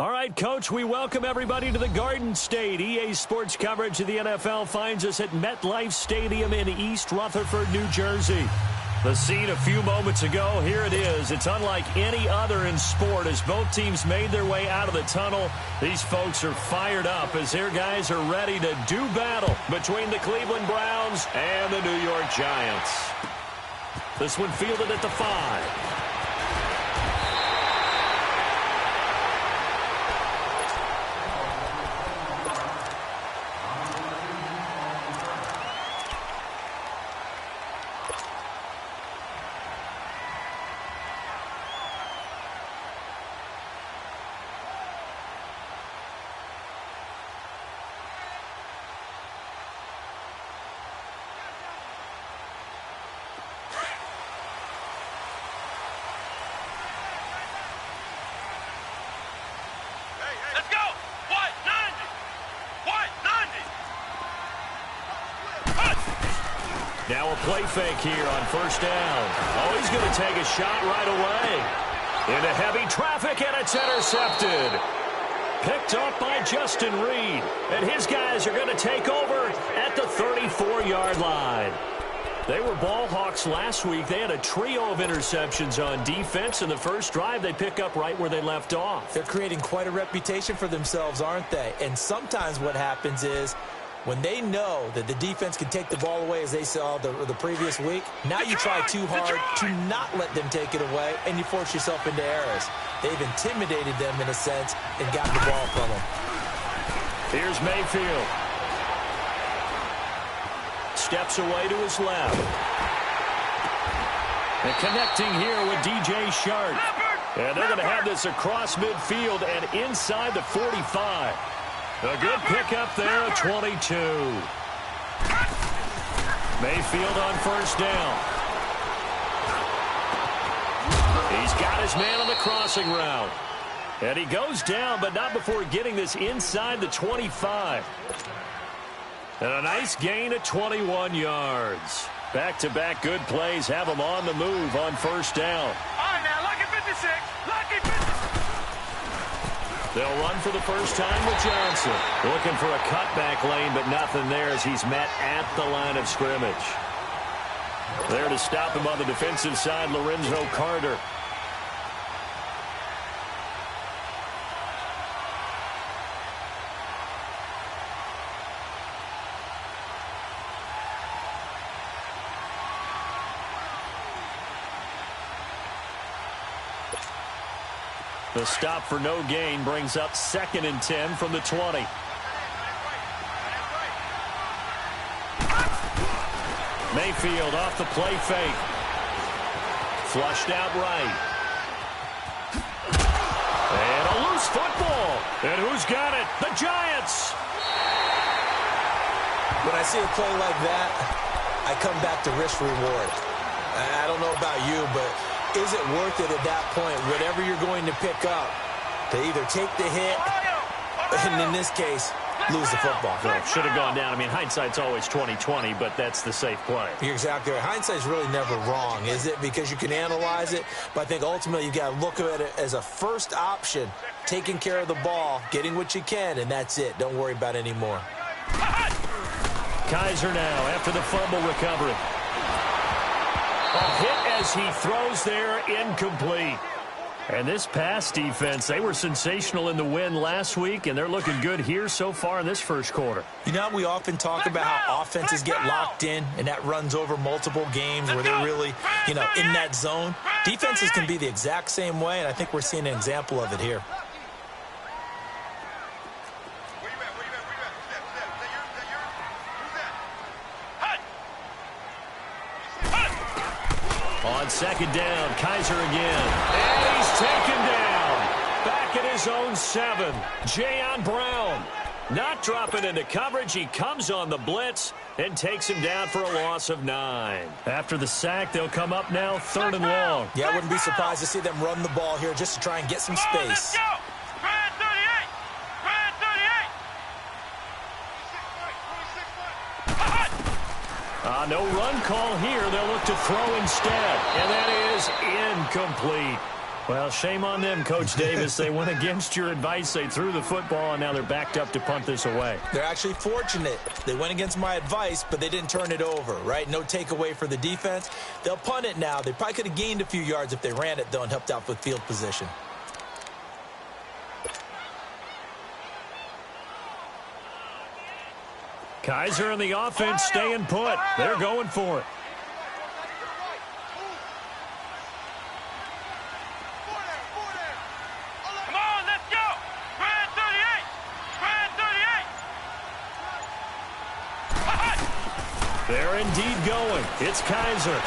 All right, Coach, we welcome everybody to the Garden State. EA Sports coverage of the NFL finds us at MetLife Stadium in East Rutherford, New Jersey. The scene a few moments ago, here it is. It's unlike any other in sport as both teams made their way out of the tunnel. These folks are fired up as their guys are ready to do battle between the Cleveland Browns and the New York Giants. This one fielded at the 5. Now a play fake here on first down. Oh, he's going to take a shot right away. Into heavy traffic, and it's intercepted. Picked up by Justin Reed. And his guys are going to take over at the 34-yard line. They were ball hawks last week. They had a trio of interceptions on defense. In the first drive, they pick up right where they left off. They're creating quite a reputation for themselves, aren't they? And sometimes what happens is, when they know that the defense can take the ball away, as they saw the previous week, now you try too hard to not let them take it away, and you force yourself into errors. They've intimidated them, in a sense, and gotten the ball from them. Here's Mayfield. Steps away to his left. And connecting here with DJ Shark. And they're going to have this across midfield and inside the 45. A good pickup there at 22. Mayfield on first down. He's got his man on the crossing route. And he goes down, but not before getting this inside the 25. And a nice gain at 21 yards. Back-to-back good plays have him on the move on first down. All right, now, lucky 56. Lucky 56. They'll run for the first time with Johnson. Looking for a cutback lane, but nothing there as he's met at the line of scrimmage. There to stop him on the defensive side, Lorenzo Carter. The stop for no gain brings up 2nd and 10 from the 20. Mayfield off the play fake. Flushed out right. And a loose football. And who's got it? The Giants. When I see a play like that, I come back to risk reward. I don't know about you, but is it worth it at that point, whatever you're going to pick up, to either take the hit, and in this case, lose the football? Well, should have gone down. I mean, hindsight's always 20/20, but that's the safe play. You're exactly right. Hindsight's really never wrong, is it? Because you can analyze it, but I think ultimately you've got to look at it as a first option, taking care of the ball, getting what you can, and that's it. Don't worry about it anymore. Kaiser now after the fumble recovery. A hit as he throws there, incomplete. And this pass defense, they were sensational in the win last week, and they're looking good here so far in this first quarter. You know, we often talk about how offenses get locked in, and that runs over multiple games where they're really, in that zone. Defenses can be the exact same way, and I think we're seeing an example of it here. On second down, Kaiser again. And he's taken down. Back at his own 7. Jayon Brown not dropping into coverage. He comes on the blitz and takes him down for a loss of 9. After the sack, they'll come up now 3rd and long. Yeah, I wouldn't be surprised to see them run the ball here just to try and get some space. No run call here. They'll look to throw instead. And that is incomplete. Well, shame on them, Coach Davis. They went against your advice. They threw the football, and now they're backed up to punt this away. They're actually fortunate. They went against my advice, but they didn't turn it over, right? No takeaway for the defense. They'll punt it now. They probably could have gained a few yards if they ran it, though, and helped out with field position. Kaiser and the offense staying put. They're going for it. Come on, let's go. Spread 38. Spread 38. They're indeed going. It's Kaiser.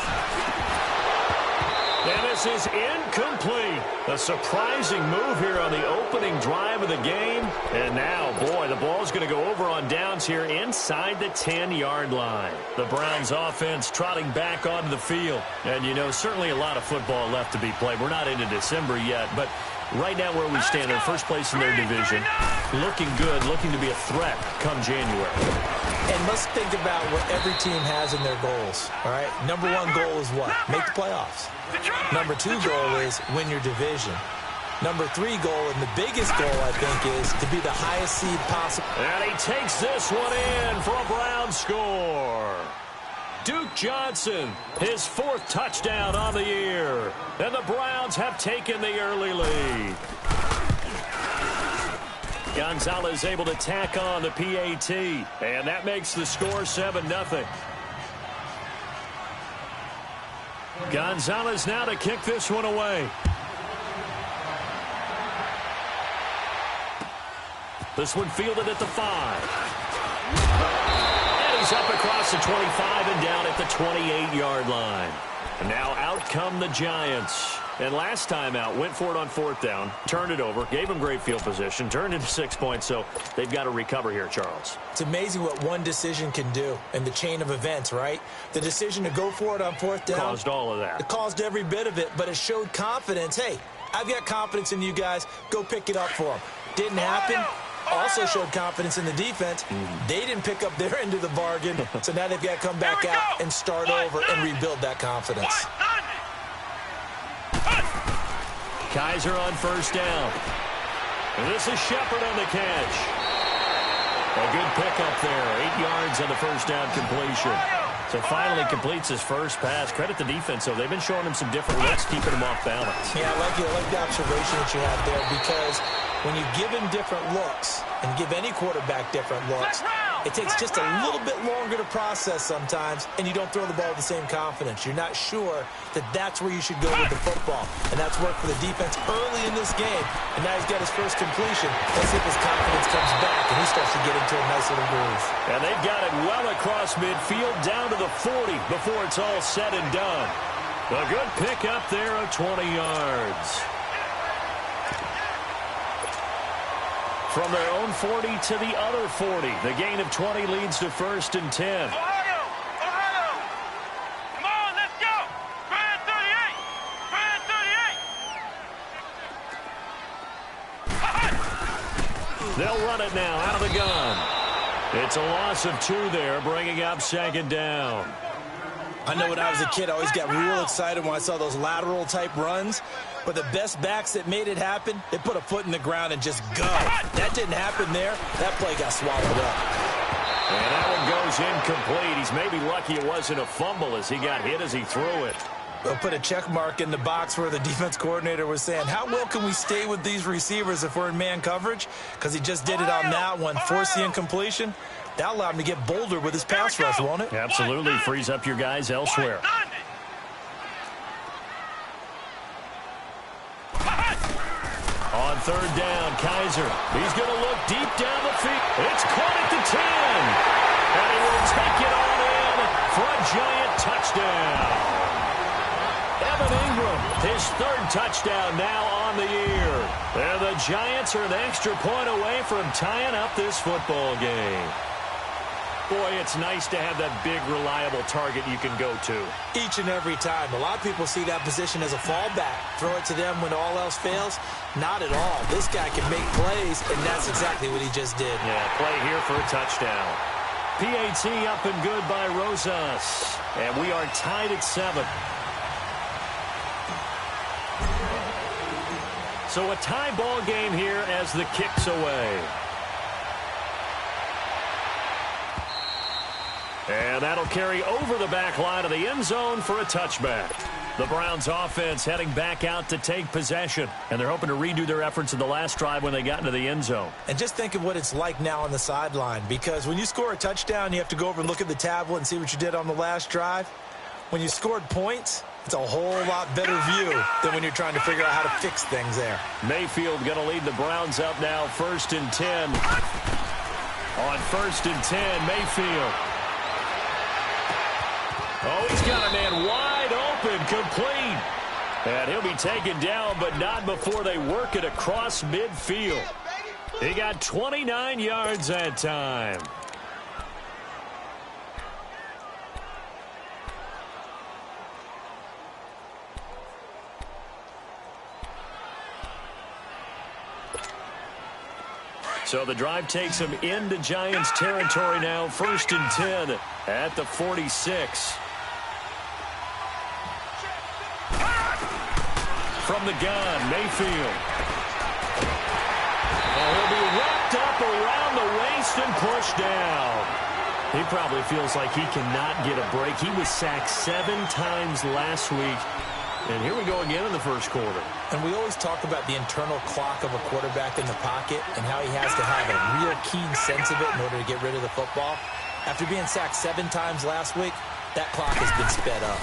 And this is incomplete. A surprising move here on the opening drive of the game. And now, boy, the ball's going to go over on downs here inside the 10-yard line. The Browns offense trotting back onto the field. And, you know, certainly a lot of football left to be played. We're not into December yet, but right now where we stand, in first place in their division, looking good, looking to be a threat come January. And let's think about what every team has in their goals, all right? Number one goal is what? Make the playoffs. Number two goal is win your division. Number three goal, and the biggest goal, I think, is to be the highest seed possible. And he takes this one in for a Browns score. Duke Johnson, his 4th touchdown on the year. And the Browns have taken the early lead. Gonzalez able to tack on the PAT, and that makes the score 7-0. Gonzalez now to kick this one away. This one fielded at the 5. And he's up across the 25 and down at the 28-yard line. And now out come the Giants. And last time out, went for it on 4th down, turned it over, gave them great field position, turned into 6 points, so they've got to recover here, Charles. It's amazing what one decision can do in the chain of events, right? The decision to go for it on 4th down. Caused all of that. It caused every bit of it, but it showed confidence. Hey, I've got confidence in you guys. Go pick it up for them. Didn't happen. Also showed confidence in the defense. They didn't pick up their end of the bargain, so now they've got to come back out and start over and rebuild that confidence. Kaiser on 1st down. And this is Shepard on the catch. A good pickup there. 8 yards on the 1st down completion. So finally completes his first pass. Credit the defense, though. They've been showing him some different looks, keeping him off balance. Yeah, I like the observation that you have there, because when you give him different looks and give any quarterback different looks, it takes just a little bit longer to process sometimes, and you don't throw the ball with the same confidence. You're not sure that that's where you should go with the football. And that's worked for the defense early in this game. And now he's got his first completion. Let's see if his confidence comes back and he starts to get into a nice little groove. And they've got it well across midfield down to the 40 before it's all said and done. A good pickup there of 20 yards. From their own 40 to the other 40. The gain of 20 leads to 1st and 10. Ohio! Come on, let's go! Spread 38! Spread 38! They'll run it now out of the gun. It's a loss of 2 there, bringing up 2nd down. I know when I was a kid, I always got real excited when I saw those lateral-type runs. But the best backs that made it happen, they put a foot in the ground and just go. That didn't happen there. That play got swallowed up. And that one goes incomplete. He's maybe lucky it wasn't a fumble as he got hit as he threw it. They'll put a check mark in the box where the defense coordinator was saying, how well can we stay with these receivers if we're in man coverage? Because he just did it on that one, force the incompletion. That'll allow him to get bolder with his pass rush, won't it? Absolutely. Frees up your guys elsewhere. On 3rd down, Kaiser. He's going to look deep down the field. It's caught at the 10. And he will take it on in for a Giant touchdown. Evan Ingram, his 3rd touchdown now on the year. And the Giants are an extra point away from tying up this football game. Boy, it's nice to have that big, reliable target you can go to. Each and every time. A lot of people see that position as a fallback. Throw it to them when all else fails. Not at all. This guy can make plays, and that's exactly what he just did. Yeah, play here for a touchdown. PAT up and good by Rosas. And we are tied at 7. So a tie ball game here as the kick's away. And that'll carry over the back line of the end zone for a touchback. The Browns offense heading back out to take possession. And they're hoping to redo their efforts in the last drive when they got into the end zone. And just think of what it's like now on the sideline. Because when you score a touchdown, you have to go over and look at the tablet and see what you did on the last drive. When you scored points, it's a whole lot better view than when you're trying to figure out how to fix things there. Mayfield going to lead the Browns up now, 1st and 10. On 1st and 10, Mayfield. Oh, he's got a man wide open, complete. And he'll be taken down, but not before they work it across midfield. He got 29 yards that time. So the drive takes him into Giants territory now, 1st and 10 at the 46. From the gun, Mayfield. And he'll be wrapped up around the waist and pushed down. He probably feels like he cannot get a break. He was sacked 7 times last week. And here we go again in the first quarter. And we always talk about the internal clock of a quarterback in the pocket and how he has to have a real keen sense of it in order to get rid of the football. After being sacked 7 times last week, that clock has been sped up.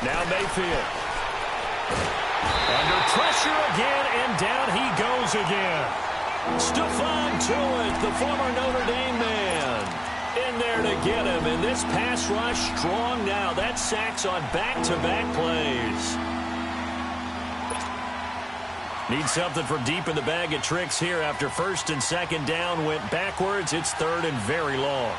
Now Mayfield. Under pressure again, and down he goes again. Stephon Tuitt, the former Notre Dame man, in there to get him. And this pass rush strong now. That sacks on back-to-back plays. Need something from deep in the bag of tricks here after 1st and 2nd down went backwards. It's 3rd and very long.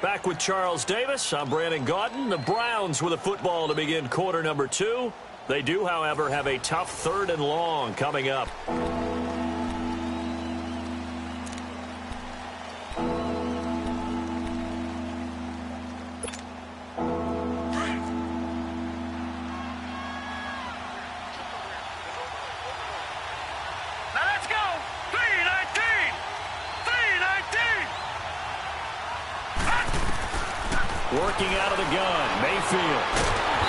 Back with Charles Davis. I'm Brandon Gaudin. The Browns with a football to begin quarter number 2. They do, however, have a tough 3rd and long coming up. Now let's go. 3-19. 3-19. Working out of the gun, Mayfield.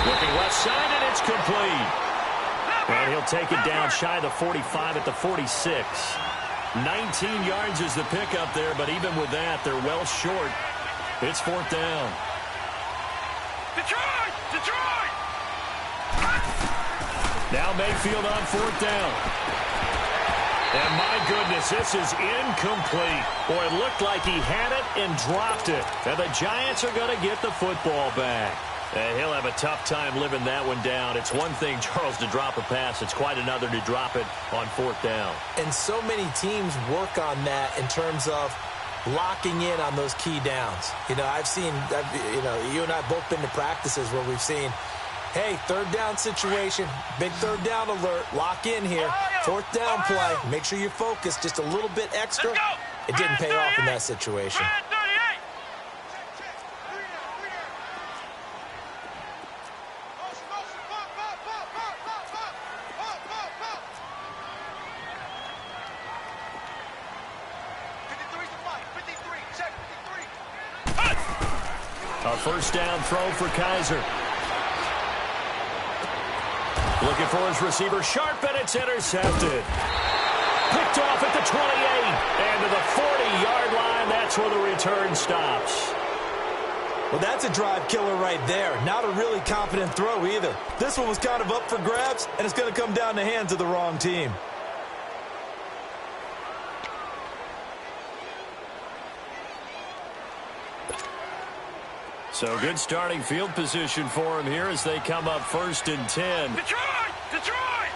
Looking left side, and it's complete. And he'll take it down shy of the 45 at the 46. 19 yards is the pickup there, but even with that, they're well short. It's 4th down. Detroit! Detroit! Now Mayfield on 4th down. And my goodness, this is incomplete. Boy, it looked like he had it and dropped it. And the Giants are going to get the football back. And he'll have a tough time living that one down. It's one thing, Charles, to drop a pass. It's quite another to drop it on 4th down. And so many teams work on that in terms of locking in on those key downs. You know, you and I have both been to practices where we've seen, hey, 3rd down situation, big 3rd down alert, lock in here, 4th down play, make sure you focus just a little bit extra. It didn't pay off in that situation. A 1st down throw for Kaiser. Looking for his receiver, Sharp, and it's intercepted. Picked off at the 28, and to the 40-yard line, that's where the return stops. Well, that's a drive killer right there. Not a really confident throw either. This one was kind of up for grabs, and it's going to come down the hands of the wrong team. So good starting field position for him here as they come up 1st and 10. Detroit! Detroit!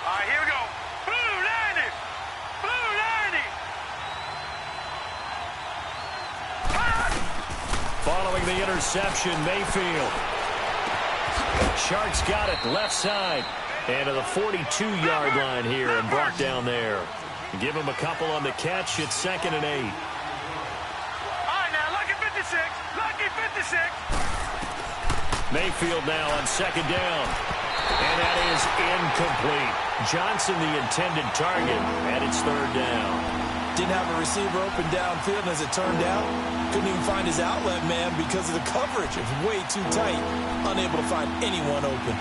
All right, here we go. Blue 90! Blue 90! Following the interception, Mayfield. Shark's got it left side. And to the 42-yard line here and brought down there. Give him a couple on the catch. It's 2nd and 8. All right, now, lucky 56. Lucky 56. Mayfield now on 2nd down. And that is incomplete. Johnson, the intended target, and it's 3rd down. Didn't have a receiver open downfield, and as it turned out, couldn't even find his outlet man because of the coverage. It was way too tight, unable to find anyone open.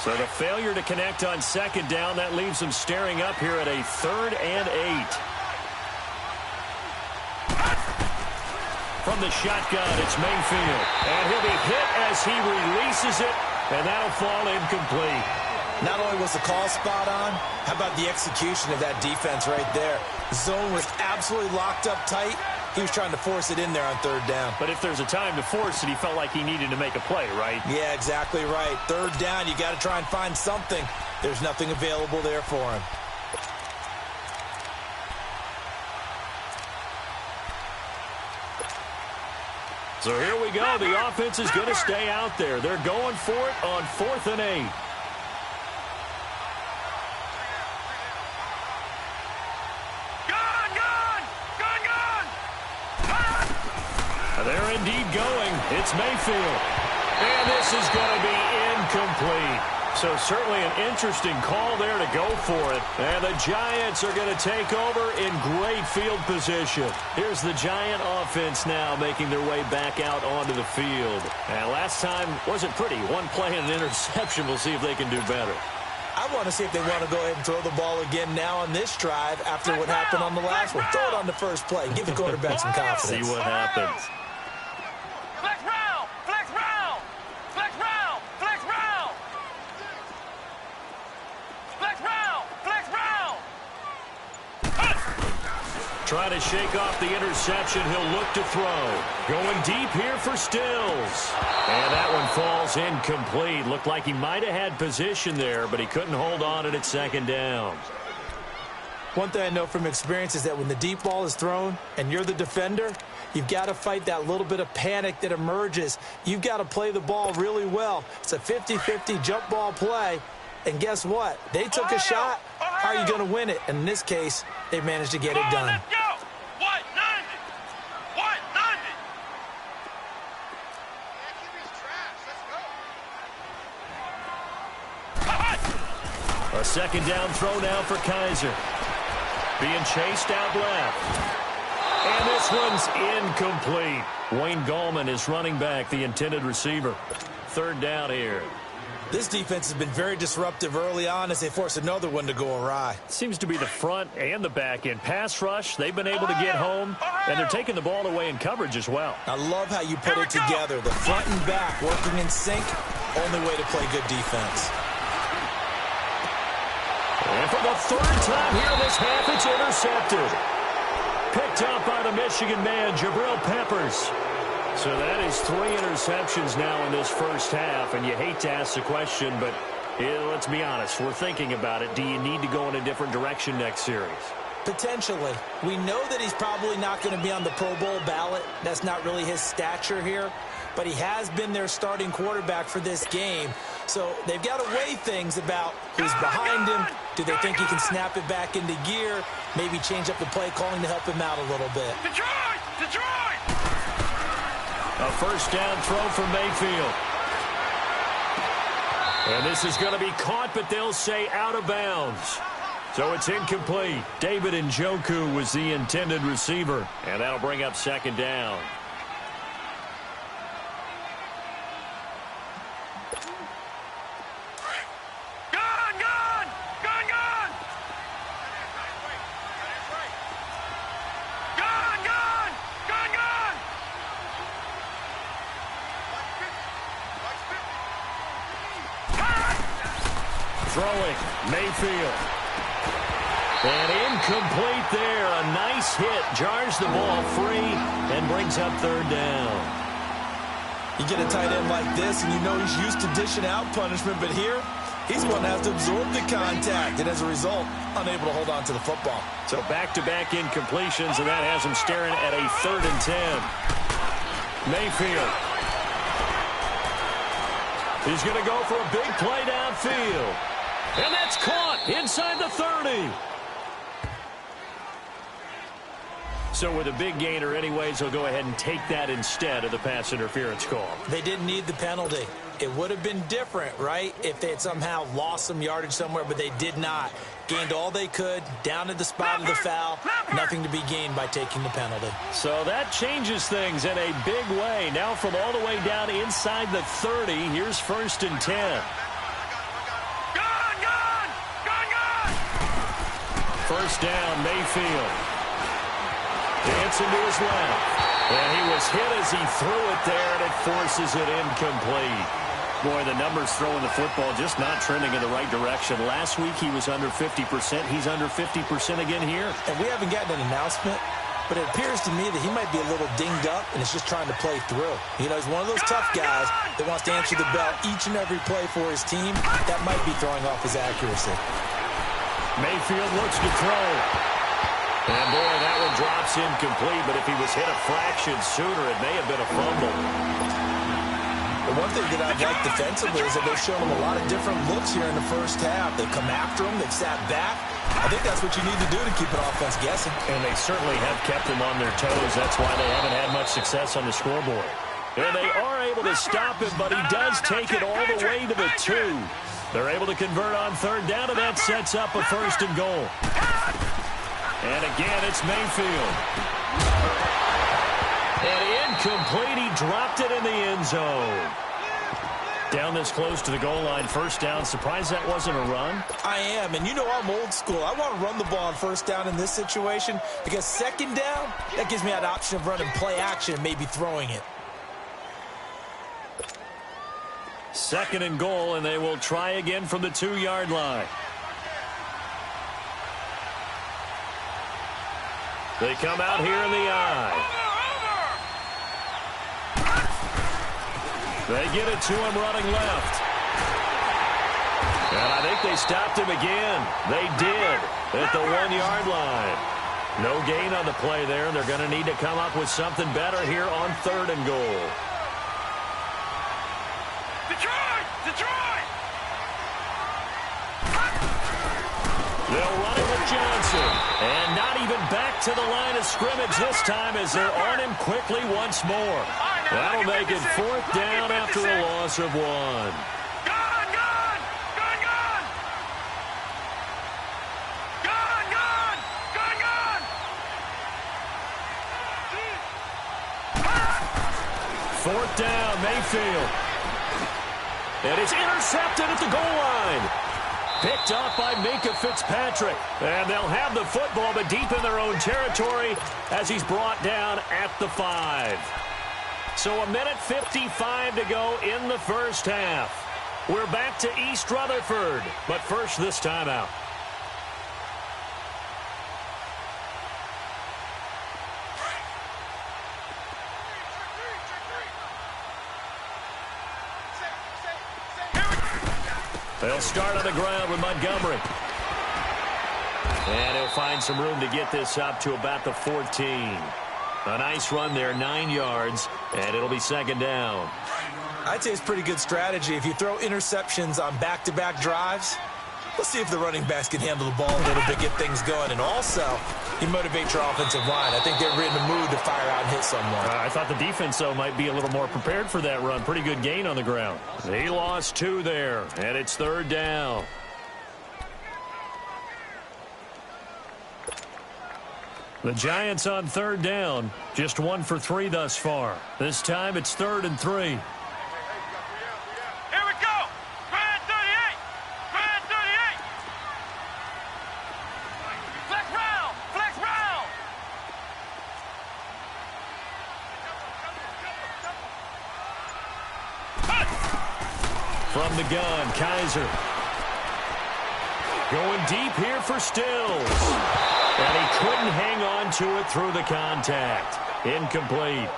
So the failure to connect on 2nd down, that leaves them staring up here at a 3rd and 8. From the shotgun, it's Mayfield. And he'll be hit as he releases it, and that'll fall incomplete. Not only was the call spot on, how about the execution of that defense right there? The zone was absolutely locked up tight. He was trying to force it in there on 3rd down. But if there's a time to force it, he felt like he needed to make a play, right? Yeah, exactly right. 3rd down, you got to try and find something. There's nothing available there for him. So here we go. The offense is going to stay out there. They're going for it on 4th and 8. They're indeed going. It's Mayfield. And this is going to be incomplete. So certainly an interesting call there to go for it. And the Giants are going to take over in great field position. Here's the Giant offense now making their way back out onto the field. And last time wasn't pretty. One play and an interception. We'll see if they can do better. I want to see if they want to go ahead and throw the ball again now on this drive after what happened on the last one. Throw it on the first play. Give the quarterback some confidence. See what happens. Flex round! Flex round! Flex round! Flex round! Flex round! Flex round! Trying to shake off the interception. He'll look to throw. Going deep here for Stills. And that one falls incomplete. Looked like he might have had position there, but he couldn't hold on it at 2nd down. One thing I know from experience is that when the deep ball is thrown and you're the defender, you've got to fight that little bit of panic that emerges. You've got to play the ball really well. It's a 50-50 jump ball play. And guess what? They took a shot. How are you going to win it? And in this case, they managed to get it done. Let's go! 190! 190! A 2nd down throw now for Kaiser. Being chased out left. And this one's incomplete. Wayne Gallman is running back, the intended receiver. 3rd down here. This defense has been very disruptive early on as they force another one to go awry. Seems to be the front and the back end. Pass rush, they've been able to get home, and they're taking the ball away in coverage as well. I love how you put it together. The front and back working in sync. Only way to play good defense. And for the 3rd time here this half, it's intercepted. Picked up by the Michigan man, Jabril Peppers. So that is 3 interceptions now in this first half, and you hate to ask the question, but let's be honest, we're thinking about it. Do you need to go in a different direction next series? Potentially. We know that he's probably not going to be on the Pro Bowl ballot. That's not really his stature here, but he has been their starting quarterback for this game. So they've got to weigh things about who's behind him. Do they think he can snap it back into gear? Maybe change up the play calling to help him out a little bit. Detroit! Detroit! A 1st down throw for Mayfield. And this is going to be caught, but they'll say out of bounds. So it's incomplete. David Njoku was the intended receiver, and that'll bring up 2nd down. Throwing, Mayfield. And incomplete there. A nice hit. Jars the ball free and brings up 3rd down. You get a tight end like this, and you know he's used to dishing out punishment, but here, he's going to have to absorb the contact, and as a result, unable to hold on to the football. So back-to-back incompletions, and that has him staring at a 3rd and 10. Mayfield. He's going to go for a big play downfield. And that's caught inside the 30. So with a big gainer anyways, they'll go ahead and take that instead of the pass interference call. They didn't need the penalty. It would have been different, right, if they had somehow lost some yardage somewhere, but they did not. Gained all they could, down at the spot of the foul. Nothing to be gained by taking the penalty. So that changes things in a big way. Now from all the way down inside the 30, here's 1st and 10. First down, Mayfield. It's into his left. And he was hit as he threw it there, and it forces it incomplete. Boy, the numbers throwing the football just not trending in the right direction. Last week he was under 50%. He's under 50% again here. And we haven't gotten an announcement, but it appears to me that he might be a little dinged up and is just trying to play through. You know, he's one of those tough guys that wants to answer the bell each and every play for his team. That might be throwing off his accuracy. Mayfield looks to throw. And, boy, that one drops incomplete, but if he was hit a fraction sooner, it may have been a fumble. The one thing that I've liked defensively is that they've shown him a lot of different looks here in the first half. They've come after him. They've sat back. I think that's what you need to do to keep an offense guessing. And they certainly have kept them on their toes. That's why they haven't had much success on the scoreboard. And they are able to stop him, but he does take it all the way to the 2. They're able to convert on 3rd down, and that sets up a 1st and goal. And again, it's Mayfield. And incomplete. He dropped it in the end zone. Down this close to the goal line, 1st down. Surprised that wasn't a run? I am, and you know I'm old school. I want to run the ball on 1st down in this situation because 2nd down, that gives me that option of running play action and maybe throwing it. 2nd and goal, and they will try again from the 2-yard line. They come out here in the eye. They get it to him running left. And I think they stopped him again. They did at the 1-yard line. No gain on the play there, and they're going to need to come up with something better here on 3rd and goal. Detroit! They'll run it with Johnson. And not even back to the line of scrimmage this time as they're on him quickly once more. That'll make it 4th down after a loss of 1. Gun! Fourth down, Mayfield. And it's intercepted at the goal line. Picked off by Minka Fitzpatrick. And they'll have the football, but deep in their own territory as he's brought down at the 5. So 1:55 to go in the first half. We're back to East Rutherford, but first this timeout. They'll start on the ground with Montgomery. And he'll find some room to get this up to about the 14. A nice run there, 9 yards, and it'll be 2nd down. I'd say it's pretty good strategy. If you throw interceptions on back-to-back drives, let's see if the running backs can handle the ball a little bit, get things going. And also, you motivate your offensive line. I think they're in the mood to fire out and hit someone. I thought the defense, though, might be a little more prepared for that run. Pretty good gain on the ground. He lost 2 there, and it's 3rd down. The Giants on 3rd down, just 1 for 3 thus far. This time it's 3rd and 3. Here we go. Grand 38. Grand 38. Flex round. Flex round. From the gun, Kaiser. Going deep here for Stills. And he couldn't hang on to it through the contact. Incomplete.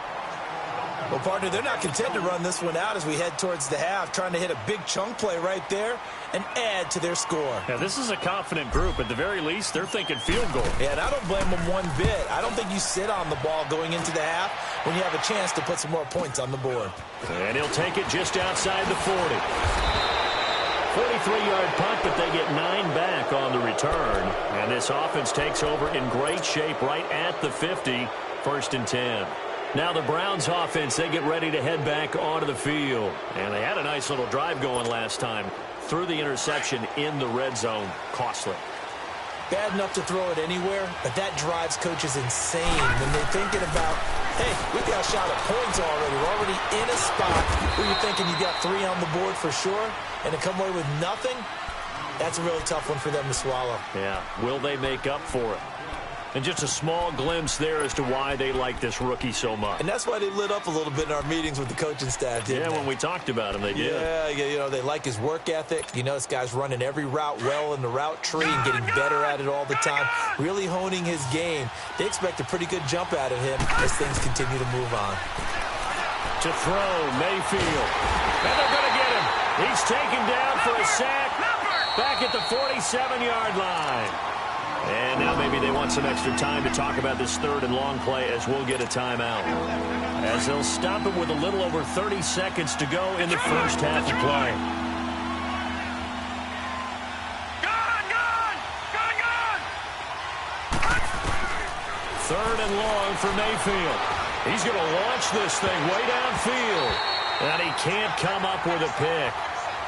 Well, partner, they're not content to run this one out as we head towards the half, trying to hit a big chunk play right there and add to their score. Yeah, this is a confident group. At the very least, they're thinking field goal. Yeah, and I don't blame them one bit. I don't think you sit on the ball going into the half when you have a chance to put some more points on the board. And he'll take it just outside the 40. 43-yard punt, but they get 9 back on the return. And this offense takes over in great shape right at the 50, 1st and 10. Now the Browns offense, they get ready to head back onto the field. And they had a nice little drive going last time. Threw the interception in the red zone. Costly. Bad enough to throw it anywhere, but that drives coaches insane when they're thinking about, hey, we've got a shot at points already. We're already in a spot where you're thinking you got 3 on the board for sure, and to come away with nothing, that's a really tough one for them to swallow. Yeah, will they make up for it? And just a small glimpse there as to why they like this rookie so much. And that's why they lit up a little bit in our meetings with the coaching staff, didn't they? When we talked about him, they did. Yeah, you know, they like his work ethic. You know, this guy's running every route well in the route tree and getting better at it all the time, really honing his game. They expect a pretty good jump out of him as things continue to move on. To throw, Mayfield. And they're going to get him. He's taken down for a sack back at the 47-yard line. And now maybe they want some extra time to talk about this 3rd and long play as we'll get a timeout. As they'll stop it with a little over 30 seconds to go in the first half of play. Third and long for Mayfield. He's going to launch this thing way downfield. And he can't come up with a pick.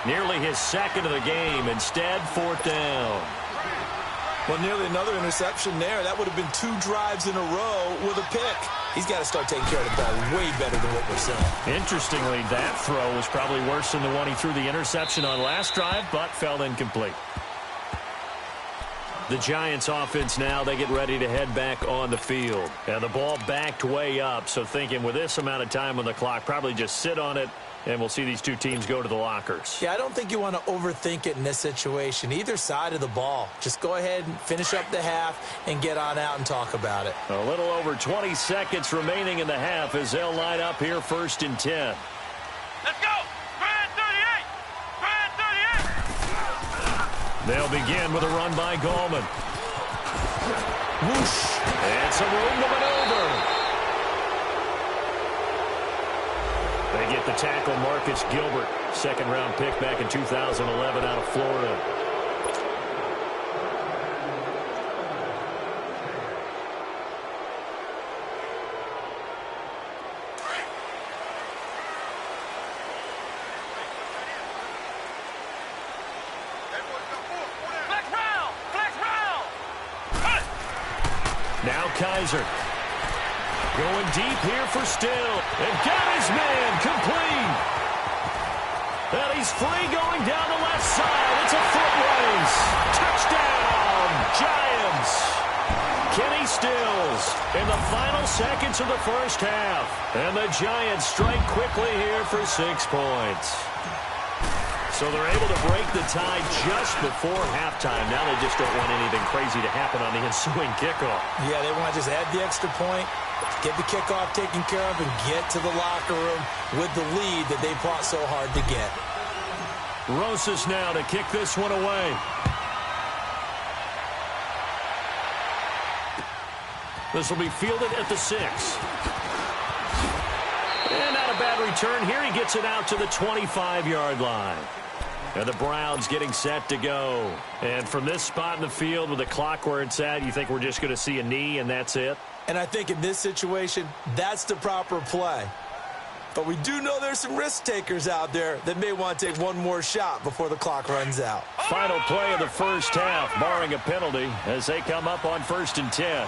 Nearly his 2nd of the game. Instead, 4th down. Well, nearly another interception there. That would have been 2 drives in a row with a pick. He's got to start taking care of the ball way better than what we're seeing. Interestingly, that throw was probably worse than the one he threw the interception on last drive, but fell incomplete. The Giants offense now, they get ready to head back on the field. And the ball backed way up, so thinking with this amount of time on the clock, probably just sit on it, and we'll see these two teams go to the lockers. Yeah, I don't think you want to overthink it in this situation. Either side of the ball. Just go ahead and finish up the half and get on out and talk about it. A little over 20 seconds remaining in the half as they'll line up here 1st and 10. Let's go! Grand 38! Grand 38! They'll begin with a run by Gallman. Whoosh! And some room to maneuver. They get the tackle, Marcus Gilbert, 2nd-round pick back in 2011 out of Florida. Now Kaiser. Going deep here for Still. And got his man complete. And he's free going down the left side. It's a foot race. Touchdown, Giants. Kenny Stills in the final seconds of the first half. And the Giants strike quickly here for 6 points. So they're able to break the tie just before halftime. Now they just don't want anything crazy to happen on the ensuing kickoff. Yeah, they want to just add the extra point, get the kickoff taken care of, and get to the locker room with the lead that they fought so hard to get. Rosas now to kick this one away. This will be fielded at the 6. And not a bad return here. He gets it out to the 25-yard line. And the Browns getting set to go. And from this spot in the field with the clock where it's at, you think we're just going to see a knee and that's it? And I think in this situation, that's the proper play. But we do know there's some risk takers out there that may want to take one more shot before the clock runs out. Final play of the first half, barring a penalty, as they come up on 1st and 10.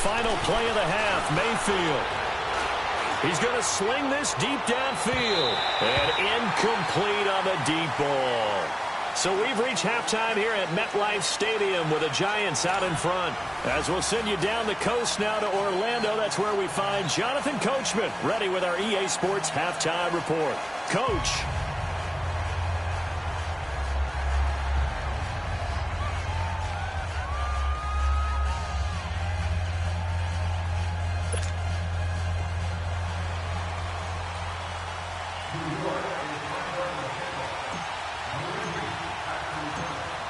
Final play of the half, Mayfield. He's going to sling this deep downfield. And incomplete on the deep ball. So we've reached halftime here at MetLife Stadium with the Giants out in front. As we'll send you down the coast now to Orlando, that's where we find Jonathan Coachman ready with our EA Sports Halftime Report. Coach.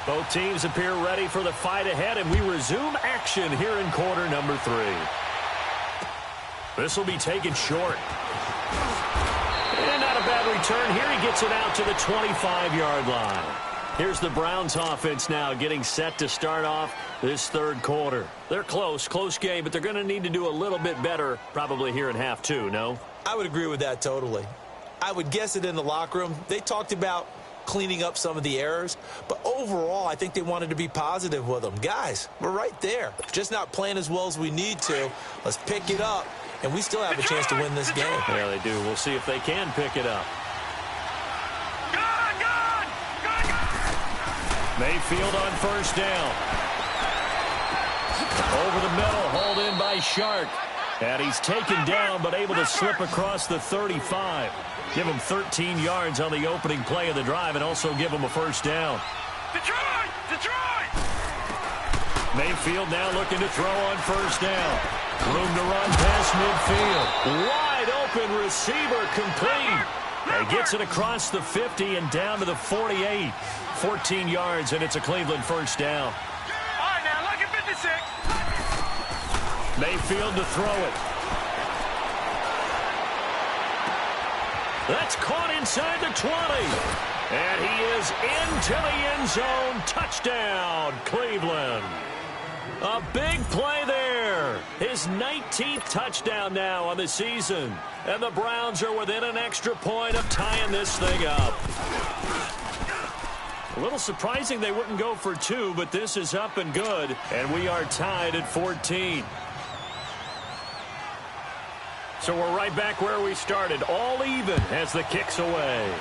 Both teams appear ready for the fight ahead, and we resume action here in quarter number 3. This will be taken short. And not a bad return here. He gets it out to the 25-yard line. Here's the Browns offense now getting set to start off this third quarter. They're close game, but they're going to need to do a little bit better probably here in half 2, no? I would agree with that totally. I would guess it in the locker room. They talked about cleaning up some of the errors, but overall I think they wanted to be positive with them. Guys, we're right there, just not playing as well as we need to. Let's pick it up, and we still have a chance to win this game. Yeah, they do. We'll see if they can pick it up. Mayfield on first down. Over the middle, hauled in by Shark. And he's taken down, but able to slip across the 35. Give him 13 yards on the opening play of the drive and also give him a first down. Detroit! Mayfield now looking to throw on first down. Room to run past midfield. Wide open receiver complete. He gets it across the 50 and down to the 48. 14 yards, and it's a Cleveland first down. All right, now, look at 56. Mayfield to throw it. That's caught inside the 20. And he is into the end zone. Touchdown, Cleveland. A big play there. His 19th touchdown now on the season. And the Browns are within an extra point of tying this thing up. A little surprising they wouldn't go for 2, but this is up and good. And we are tied at 14. So we're right back where we started, all even as the kick's away.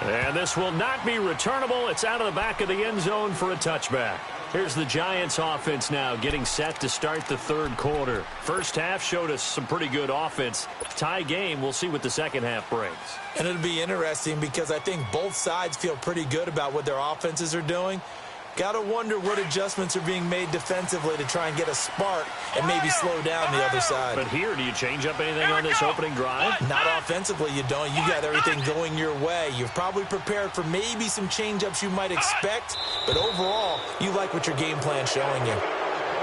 And this will not be returnable. It's out of the back of the end zone for a touchback. Here's the Giants offense now getting set to start the third quarter. First half showed us some pretty good offense. Tie game, we'll see what the second half brings. And it'll be interesting because I think both sides feel pretty good about what their offenses are doing. Got to wonder what adjustments are being made defensively to try and get a spark and maybe slow down the other side. But here, do you change up anything on this opening drive? Not offensively, you don't. You got everything going your way. You've probably prepared for maybe some change-ups you might expect, but overall, you like what your game plan's showing you.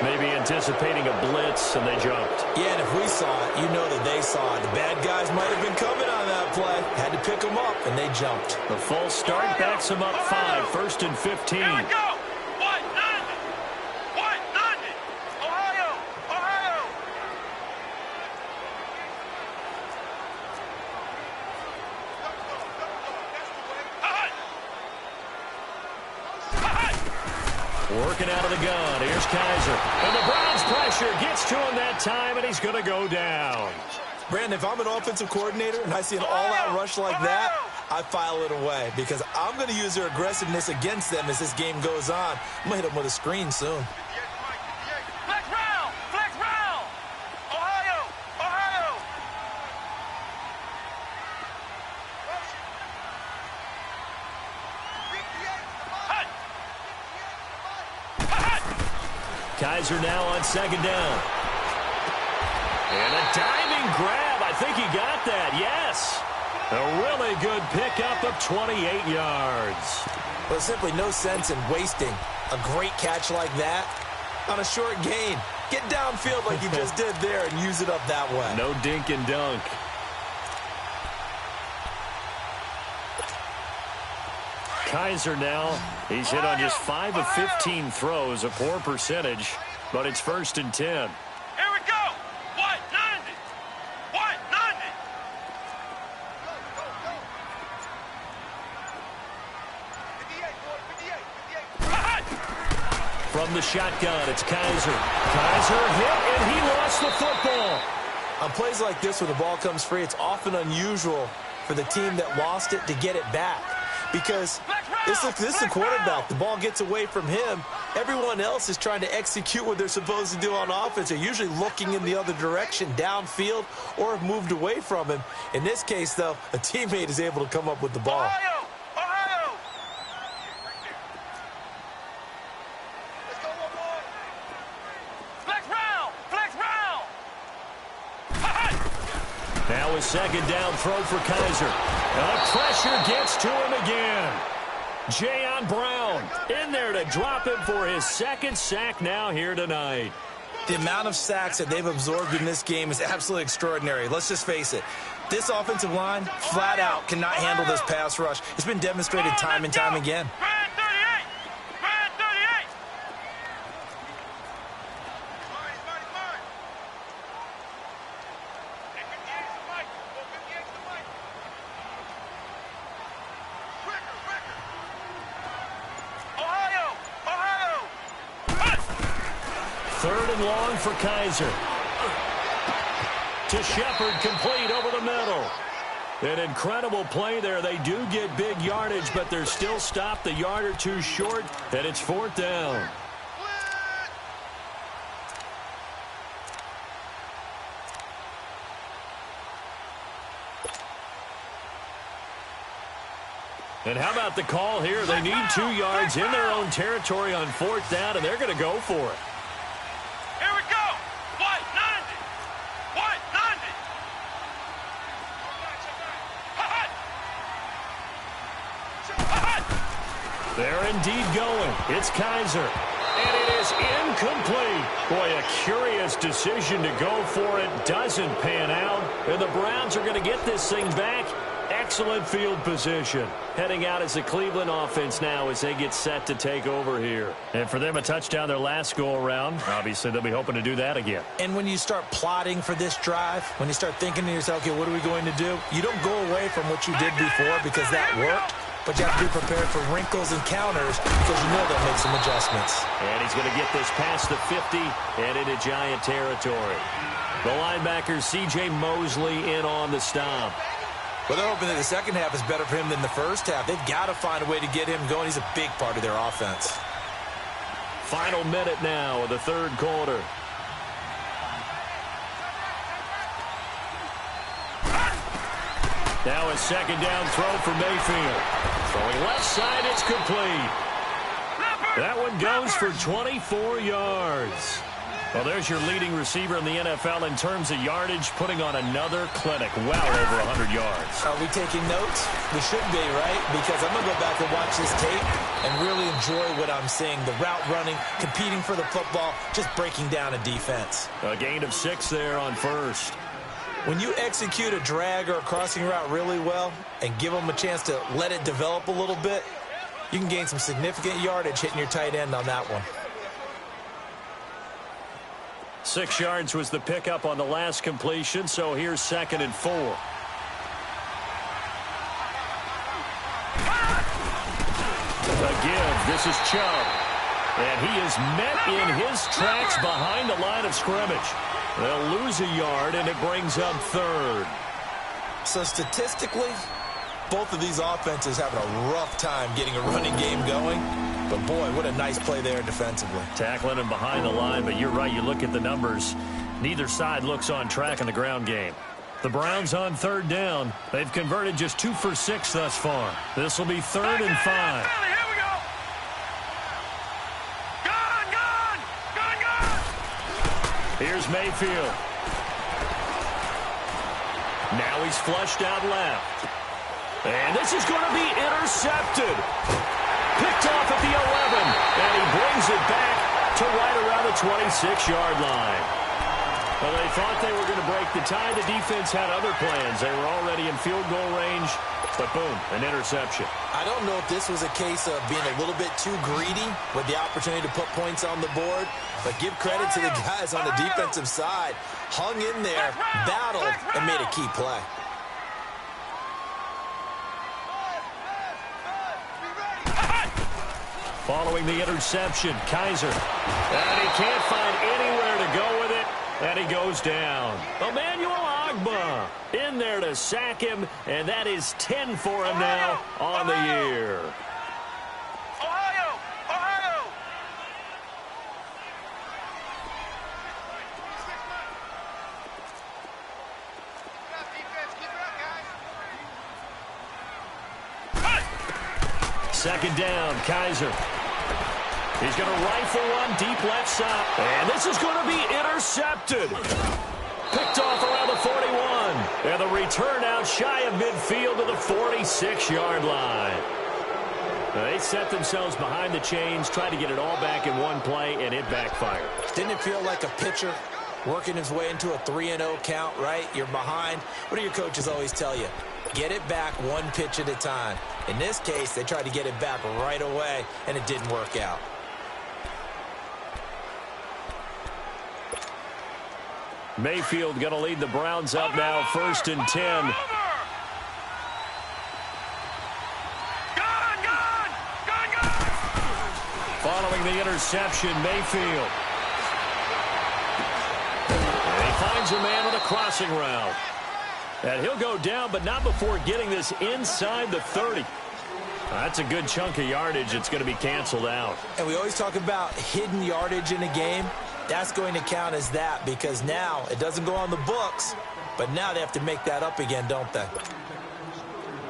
Maybe anticipating a blitz, and they jumped. Yeah, and if we saw it, you know that they saw it. The bad guys might have been coming on that play. Had to pick them up, and they jumped. The false start backs them up 5, first and 15. Here we go. Working out of the gun. Here's Kaiser. And the Browns pressure gets to him that time, and he's going to go down. Brandon, if I'm an offensive coordinator and I see an all-out rush like that, I file it away because I'm going to use their aggressiveness against them as this game goes on. I'm going to hit them with a screen soon. Flex round! Flex round! Ohio! Kaiser now on second down. And a diving grab. I think he got that. Yes. A really good pickup of 28 yards. Well, simply no sense in wasting a great catch like that on a short gain. Get downfield like you just did there and use it up that way. No dink and dunk. Kaiser now, he's hit on just 5 of 15 throws, a poor percentage, but it's first and 10. Here we go! 190! 190! From the shotgun, it's Kaiser. Kaiser hit, and he lost the football. On plays like this where the ball comes free, it's often unusual for the team that lost it to get it back. Because this is the quarterback. The ball gets away from him. Everyone else is trying to execute what they're supposed to do on offense. They're usually looking in the other direction, downfield, or have moved away from him. In this case, though, a teammate is able to come up with the ball. Ohio! Let's go, one. Flex round! Flex round! Now a second down throw for Kaiser. Pressure gets to him again. Jayon Brown in there to drop him for his second sack now here tonight. The amount of sacks that they've absorbed in this game is absolutely extraordinary. Let's just face it. This offensive line, flat out, cannot handle this pass rush. It's been demonstrated time and time again. Third and long for Kaiser. To Shepard, complete over the middle. An incredible play there. They do get big yardage, but they're still stopped a yard or two short, and it's fourth down. And how about the call here? They need 2 yards in their own territory on fourth down, and they're going to go for it. Here we go. White, 90. White, 90. They're indeed going. It's Kaiser. And it is incomplete. Boy, a curious decision to go for it. Doesn't pan out. And the Browns are going to get this thing back. Excellent field position. Heading out as the Cleveland offense now as they get set to take over here. And for them, a touchdown their last go-around. Obviously, they'll be hoping to do that again. And when you start plotting for this drive, when you start thinking to yourself, okay, what are we going to do? You don't go away from what you did before because that worked. But you have to be prepared for wrinkles and counters because you know they'll make some adjustments. And he's going to get this past the 50 and into Giant territory. The linebacker, C.J. Mosley, in on the stop. Well, they're hoping that the second half is better for him than the first half. They've got to find a way to get him going. He's a big part of their offense. Final minute now of the third quarter. Now a second down throw for Mayfield. Throwing left side, it's complete. That one goes for 24 yards. Well, there's your leading receiver in the NFL in terms of yardage, putting on another clinic. Well over 100 yards. Are we taking notes? We should be, right? Because I'm going to go back and watch this tape and really enjoy what I'm seeing. The route running, competing for the football, just breaking down a defense. A gain of 6 there on first. When you execute a drag or a crossing route really well and give them a chance to let it develop a little bit, you can gain some significant yardage hitting your tight end on that one. 6 yards was the pickup on the last completion, so here's 2nd and 4. The give, this is Chubb. And he is met in his tracks behind the line of scrimmage. They'll lose a yard, and it brings up 3rd. So statistically, both of these offenses having a rough time getting a running game going. But, boy, what a nice play there defensively. Tackling him behind the line, but you're right. You look at the numbers. Neither side looks on track in the ground game. The Browns on 3rd down. They've converted just 2 for 6 thus far. This will be 3rd and 5. Here we go. Gone. Here's Mayfield. Now he's flushed out left. And this is going to be intercepted. Picked off at the 11, and he brings it back to right around the 26-yard line. Well, they thought they were going to break the tie. The defense had other plans. They were already in field goal range, but boom, an interception. I don't know if this was a case of being a little bit too greedy with the opportunity to put points on the board, but give credit to the guys on the defensive side. Hung in there, battled, and made a key play. Following the interception, Kaiser. And he can't find anywhere to go with it, and he goes down. Emmanuel Ogbah in there to sack him, and that is 10 for him now on the year. Ohio! Second down, Kaiser. He's going to rifle one deep left side. And this is going to be intercepted. Picked off around the 41. And the return out shy of midfield to the 46-yard line. They set themselves behind the chains, tried to get it all back in one play, and it backfired. Didn't it feel like a pitcher working his way into a 3-0 count, right? You're behind. What do your coaches always tell you? Get it back one pitch at a time. In this case, they tried to get it back right away, and it didn't work out. Mayfield going to lead the Browns up now, 1st and 10. Following the interception, Mayfield. And he finds a man on a crossing route. And he'll go down, but not before getting this inside the 30. That's a good chunk of yardage. It's going to be canceled out. And we always talk about hidden yardage in a game. That's going to count as that because now it doesn't go on the books, but now they have to make that up again, don't they?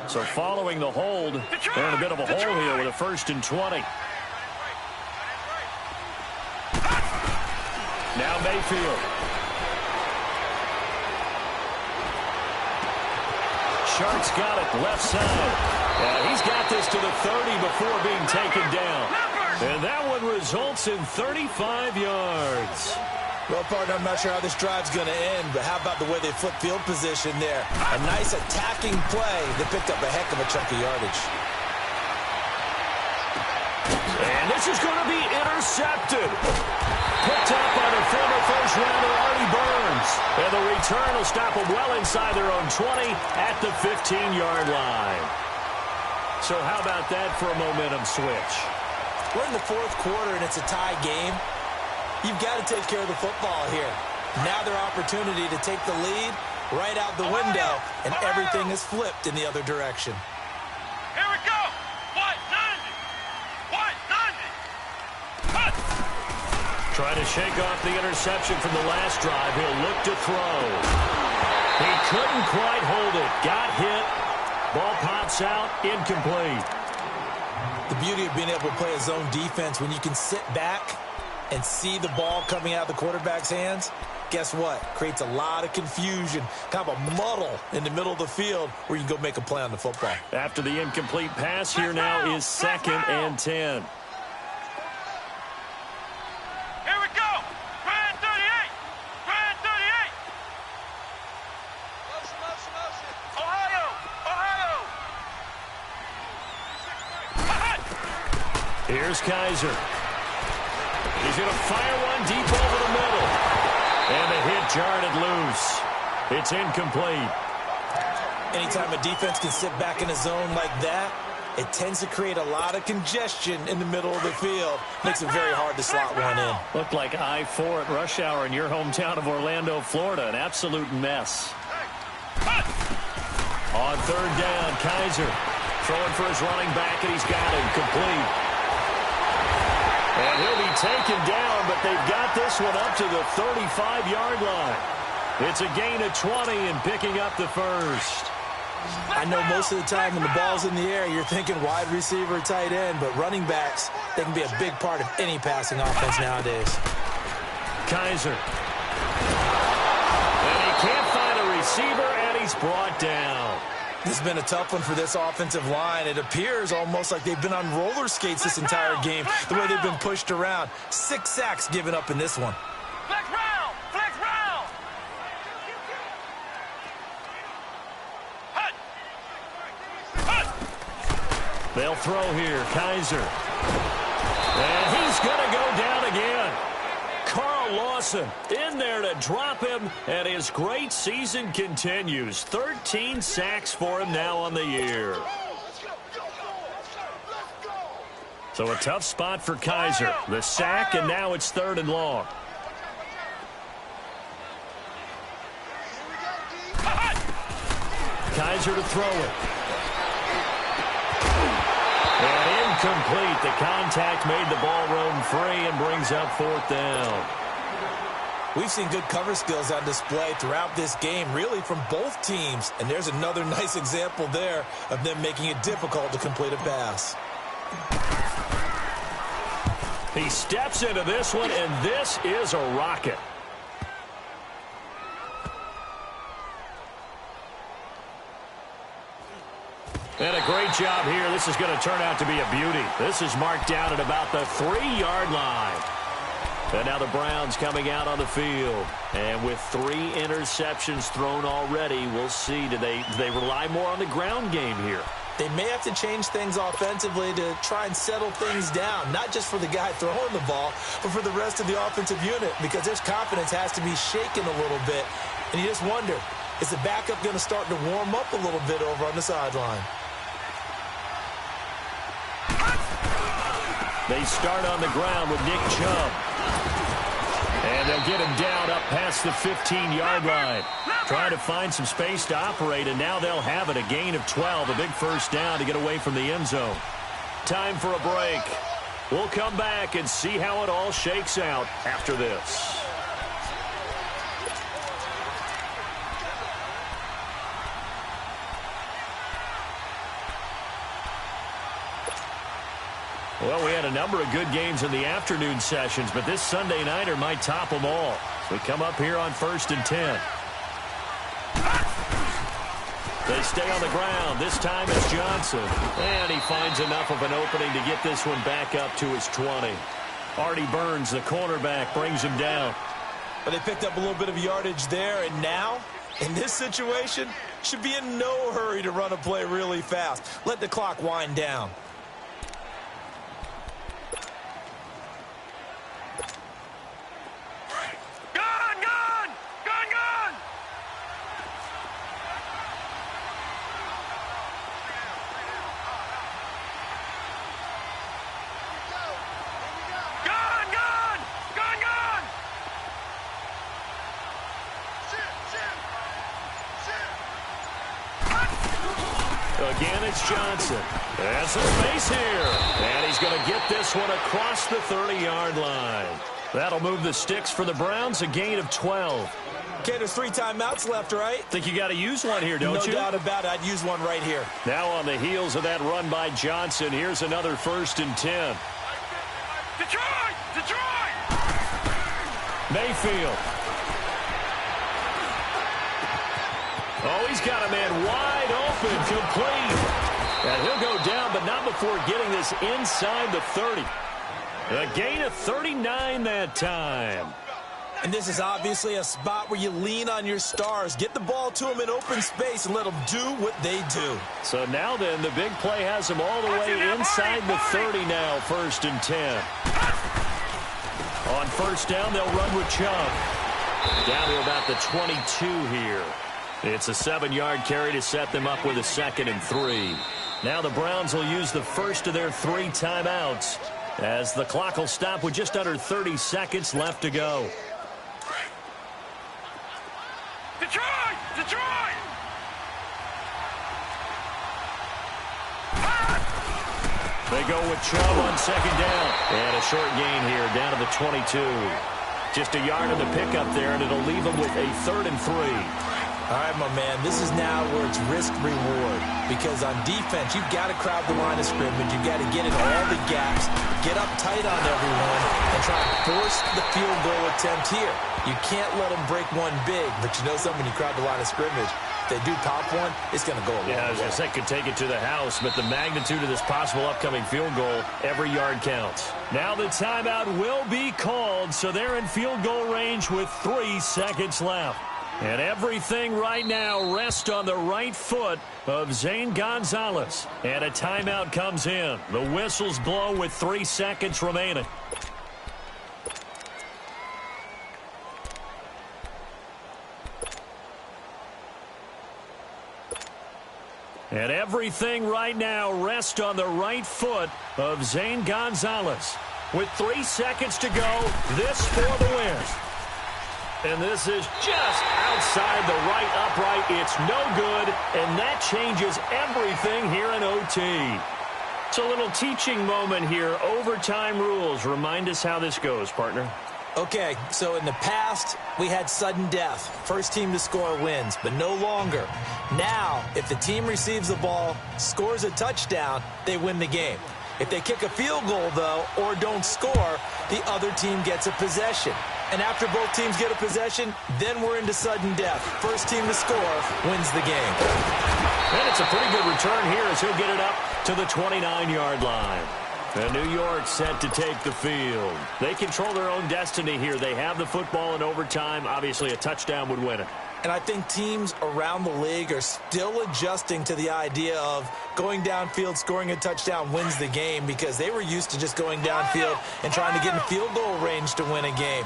So following the hold, they're in a bit of a hole here with a 1st and 20. Now Mayfield. Shark's got it left side. He's got this to the 30 before being taken down. And that one results in 35 yards. Well, partner, I'm not sure how this drive's going to end, but how about the way they flip field position there? A nice attacking play that picked up a heck of a chunk of yardage. And this is going to be intercepted. Picked up by the former first-rounder Artie Burns. And the return will stop them well inside their own 20 at the 15-yard line. So how about that for a momentum switch? We're in the 4th quarter, and it's a tie game. You've got to take care of the football here. Now their opportunity to take the lead right out the window, and everything is flipped in the other direction. Here we go. What? 90. Trying to shake off the interception from the last drive. He'll look to throw. He couldn't quite hold it. Got hit. Ball pops out. Incomplete. The beauty of being able to play a zone defense when you can sit back and see the ball coming out of the quarterback's hands, guess what? Creates a lot of confusion, kind of a muddle in the middle of the field where you can go make a play on the football. After the incomplete pass, here now is 2nd and 10. Here we go. Grand 38. Grand 38. Ohio. Here's Kaiser. He's going to fire one deep over the middle. And the hit jarred it loose. It's incomplete. Anytime a defense can sit back in a zone like that, it tends to create a lot of congestion in the middle of the field. Makes it very hard to slot one in. Looked like I-4 at rush hour in your hometown of Orlando, Florida. An absolute mess. On 3rd down, Kaiser throwing for his running back, and he's got him complete. And he'll be taken down, but they've got this one up to the 35-yard line. It's a gain of 20 and picking up the 1st. I know most of the time when the ball's in the air, you're thinking wide receiver, tight end, but running backs, they can be a big part of any passing offense nowadays. Kaiser. And he can't find a receiver, and he's brought down. This has been a tough one for this offensive line. It appears almost like they've been on roller skates this entire game, the way they've been pushed around. 6 sacks given up in this one. Flex round. They'll throw here. Kaiser. And he's going to go down again. Carl Lawson in there to drop him, and his great season continues. 13 sacks for him now on the year. So a tough spot for Kaiser. The sack, and now it's 3rd and long. Kaiser to throw it. And incomplete. The contact made the ball roam free and brings up 4th down. We've seen good cover skills on display throughout this game, really from both teams. And there's another nice example there of them making it difficult to complete a pass. He steps into this one, and this is a rocket. And a great job here. This is going to turn out to be a beauty. This is marked down at about the 3-yard line. And now the Browns coming out on the field. And with 3 interceptions thrown already, we'll see. Do they rely more on the ground game here? They may have to change things offensively to try and settle things down, not just for the guy throwing the ball, but for the rest of the offensive unit, because their confidence has to be shaken a little bit. And you just wonder, is the backup going to start to warm up a little bit over on the sideline? They start on the ground with Nick Chubb. And they'll get him down up past the 15-yard line. Trying to find some space to operate, and now they'll have it. A gain of 12, a big first down to get away from the end zone. Time for a break. We'll come back and see how it all shakes out after this. Well, we had a number of good games in the afternoon sessions, but this Sunday nighter might top them all. So we come up here on 1st and 10. They stay on the ground. This time it's Johnson. And he finds enough of an opening to get this one back up to his 20. Artie Burns, the cornerback, brings him down. But they picked up a little bit of yardage there, and now, in this situation, should be in no hurry to run a play really fast. Let the clock wind down. Again, it's Johnson. There's some space here. And he's going to get this one across the 30-yard line. That'll move the sticks for the Browns, a gain of 12. Okay, there's 3 timeouts left, right? Think you got to use one here, don't you? No doubt about it. I'd use one right here. Now on the heels of that run by Johnson, here's another 1st and 10. Detroit! Detroit! Mayfield. Oh, he's got a man wide open, complete. And he'll go down, but not before getting this inside the 30. A gain of 39 that time. And this is obviously a spot where you lean on your stars. Get the ball to them in open space and let them do what they do. So now then, the big play has them all the way inside the 30 now, 1st and 10. On 1st down, they'll run with Chubb. Down to about the 22 here. It's a 7-yard carry to set them up with a 2nd and 3. Now the Browns will use the first of their 3 timeouts as the clock will stop with just under 30 seconds left to go. Detroit! Detroit! They go with Chubb on 2nd down. And a short gain here down to the 22. Just a yard of the pickup there, and it'll leave them with a 3rd and 3. All right, my man, this is now where it's risk-reward. Because on defense, you've got to crowd the line of scrimmage. You've got to get in all the gaps, get up tight on everyone, and try and force the field goal attempt here. You can't let them break one big, but you know something, when you crowd the line of scrimmage, if they do pop one, it's going to go a long way. Yeah, I was going to say, could take it to the house, but the magnitude of this possible upcoming field goal, every yard counts. Now the timeout will be called, so they're in field goal range with 3 seconds left. And everything right now rests on the right foot of Zane Gonzalez. And a timeout comes in. The whistles blow with 3 seconds remaining. And everything right now rests on the right foot of Zane Gonzalez. With 3 seconds to go, this for the win. And this is just outside the right upright. It's no good, and that changes everything here in OT. It's a little teaching moment here. Overtime rules. Remind us how this goes, partner. Okay, so in the past, we had sudden death. First team to score wins, but no longer. Now, if the team receives the ball, scores a touchdown, they win the game. If they kick a field goal, though, or don't score, the other team gets a possession. And after both teams get a possession, then we're into sudden death. First team to score wins the game. And it's a pretty good return here as he'll get it up to the 29-yard line. And New York set to take the field. They control their own destiny here. They have the football in overtime. Obviously, a touchdown would win it. And I think teams around the league are still adjusting to the idea of going downfield, scoring a touchdown wins the game, because they were used to just going downfield and trying to get in field goal range to win a game.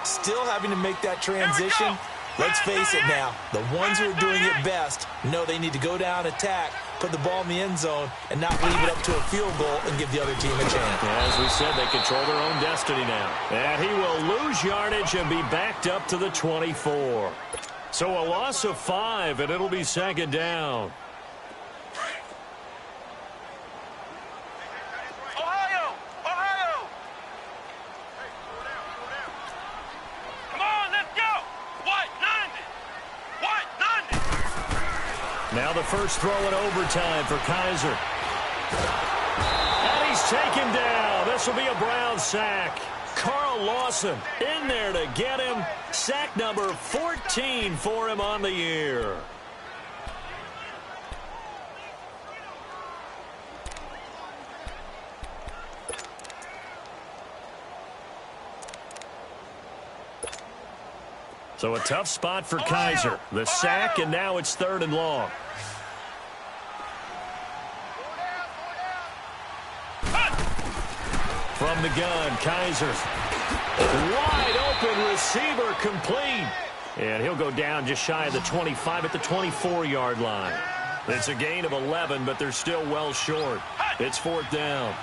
Still having to make that transition. Let's face it now, the ones who are doing it best know they need to go down, attack, put the ball in the end zone, and not leave it up to a field goal and give the other team a chance. As we said, they control their own destiny now. And he will lose yardage and be backed up to the 24. So a loss of 5, and it'll be second down. Ohio! Ohio! Come on, let's go! White, 90! White, 90! Now the first throw in overtime for Kaiser. And he's taken down. This will be a Brown sack. Carl Lawson in there to get him. Sack number 14 for him on the year. So a tough spot for Kaiser. The sack, and now it's 3rd and long. From the gun, Kaiser. Wide open receiver, complete. And he'll go down just shy of the 25 at the 24-yard line. It's a gain of 11, but they're still well short. It's 4th down.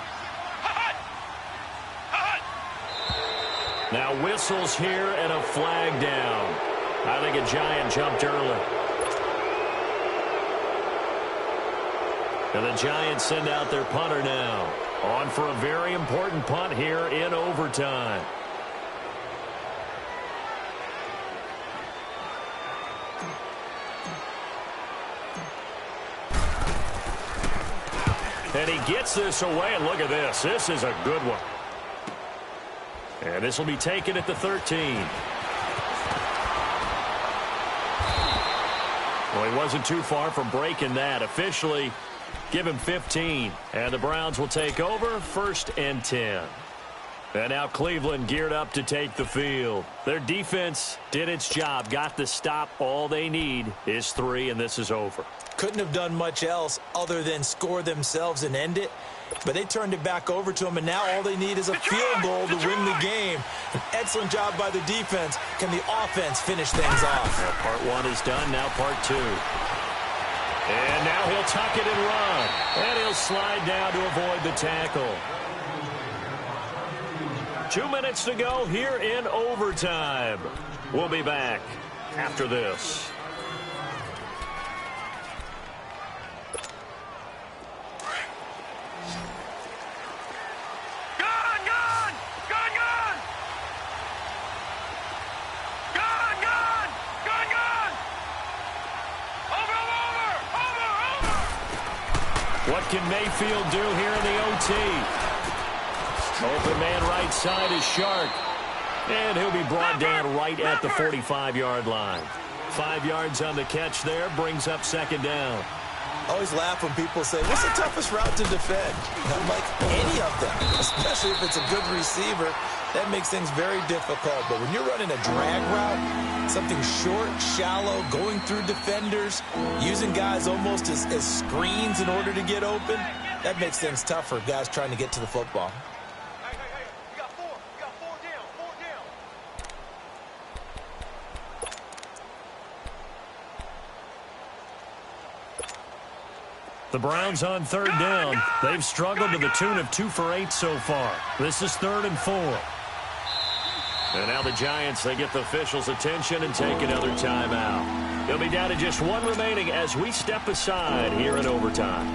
Now whistles here and a flag down. I think a Giant jumped early. And the Giants send out their punter now. On for a very important punt here in overtime. And he gets this away, and look at this. This is a good one. And this will be taken at the 13. Well, he wasn't too far from breaking that. Officially, give him 15. And the Browns will take over, 1st and 10. And now Cleveland geared up to take the field. Their defense did its job, got the stop. All they need is 3, and this is over. Couldn't have done much else other than score themselves and end it. But they turned it back over to them, and now all they need is a field goal to win the game. An excellent job by the defense. Can the offense finish things off? Well, part 1 is done, now part 2. And now he'll tuck it and run. And he'll slide down to avoid the tackle. 2 minutes to go here in overtime. We'll be back after this. What can Mayfield do here in the OT? Open man right side is Shark. And he'll be brought down right at the 45-yard line. 5 yards on the catch there, brings up 2nd down. I always laugh when people say, what's the toughest route to defend? I'm like, any of them, especially if it's a good receiver. That makes things very difficult. But when you're running a drag route, something short, shallow, going through defenders, using guys almost as screens in order to get open, that makes things tough for guys trying to get to the football. Hey, you got 4. You got 4 down. 4 down. The Browns on 3rd down. They've struggled to the tune of 2 for 8 so far. This is 3rd and 4. And now the Giants, they get the officials' attention and take another timeout. They'll be down to just 1 remaining as we step aside here in overtime.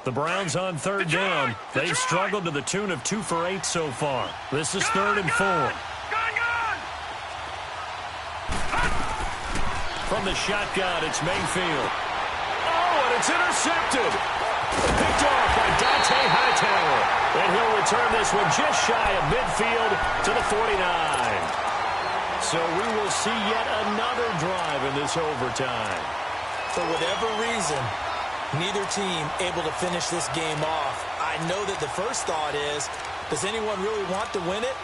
The Browns on 3rd down. They've struggled to the tune of 2 for 8 so far. This is 3rd and 4. from the shotgun. It's Mayfield. Oh, and it's intercepted. Picked off by Dante Hightower. And he'll return this one just shy of midfield to the 49. So we will see yet another drive in this overtime. For whatever reason, neither team able to finish this game off. I know that the first thought is, does anyone really want to win it?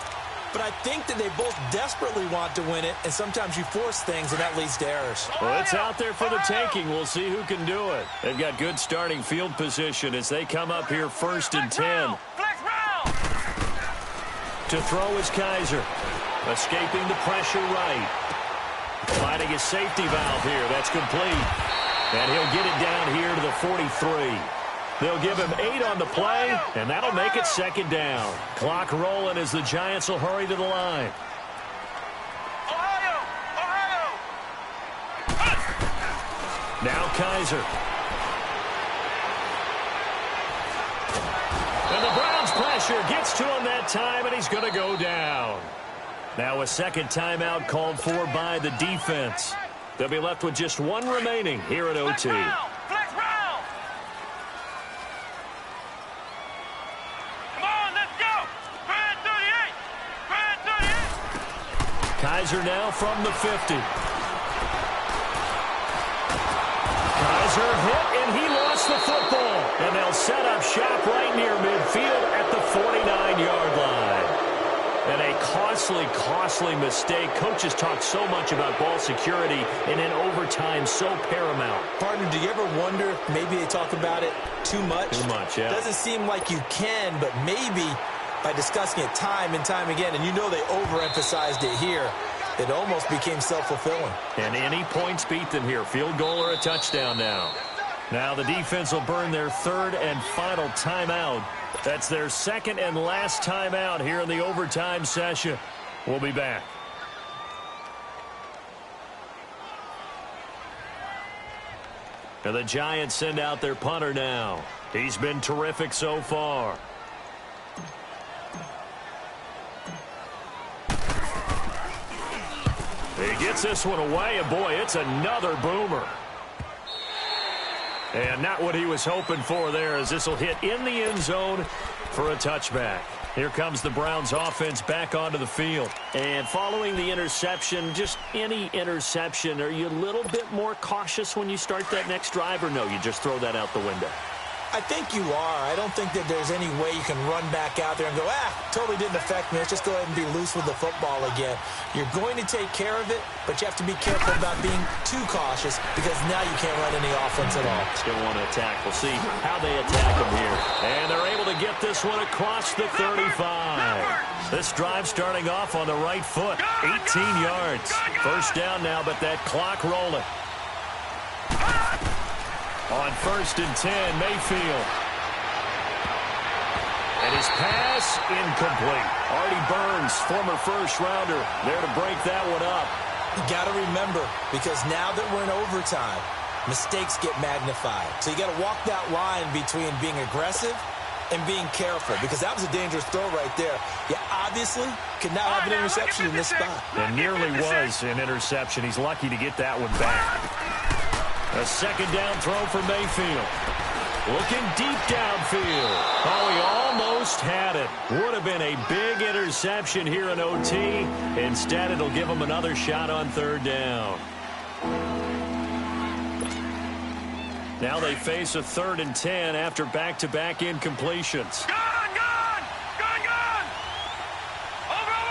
But I think that they both desperately want to win it, and sometimes you force things, and that leads to errors. Well, it's out there for the taking. We'll see who can do it. They've got good starting field position as they come up here 1st and 10. To throw is Kaiser. Escaping the pressure right. Finding a safety valve here. That's complete. And he'll get it down here to the 43. They'll give him 8 on the play, and that'll make it 2nd down. Clock rolling as the Giants will hurry to the line. Ohio! Now Kaiser. And the Browns pressure gets to him that time, and he's going to go down. Now a second timeout called for by the defense. They'll be left with just 1 remaining here at OT. Kaiser now from the 50. Kaiser hit, and he lost the football. And they'll set up shop right near midfield at the 49-yard line. And a costly mistake. Coaches talk so much about ball security, and in overtime, so paramount. Partner, do you ever wonder, maybe they talk about it too much? Too much, yeah. Doesn't seem like you can, but maybe by discussing it time and time again, and you know they overemphasized it here, it almost became self-fulfilling. And any points beat them here. Field goal or a touchdown now. Now the defense will burn their 3rd and final timeout. That's their 2nd and last timeout here in the overtime session. We'll be back. And the Giants send out their punter now. He's been terrific so far. He gets this one away, and boy, it's another boomer. And not what he was hoping for there, as this will hit in the end zone for a touchback. Here comes the Browns offense back onto the field. And following the interception, just any interception, are you a little bit more cautious when you start that next drive, or no, you just throw that out the window? I think you are. I don't think that there's any way you can run back out there and go, totally didn't affect me. Let's just go ahead and be loose with the football again. You're going to take care of it, but you have to be careful about being too cautious because now you can't run any offense at all. Still want to attack. We'll see how they attack them here. And they're able to get this one across the 35. This drive starting off on the right foot. 18 yards. 1st down now, but that clock rolling. On 1st and 10, Mayfield. And his pass incomplete. Artie Burns, former first-rounder, there to break that one up. You got to remember, because now that we're in overtime, mistakes get magnified. So you got to walk that line between being aggressive and being careful, because that was a dangerous throw right there. You obviously could not have an interception in this spot. And nearly was an interception. He's lucky to get that one back. A 2nd down throw for Mayfield. Looking deep downfield. Oh, he almost had it. Would have been a big interception here in OT. Instead, it'll give him another shot on 3rd down. Now they face a 3rd and 10 after back-to-back incompletions. Gone! Over!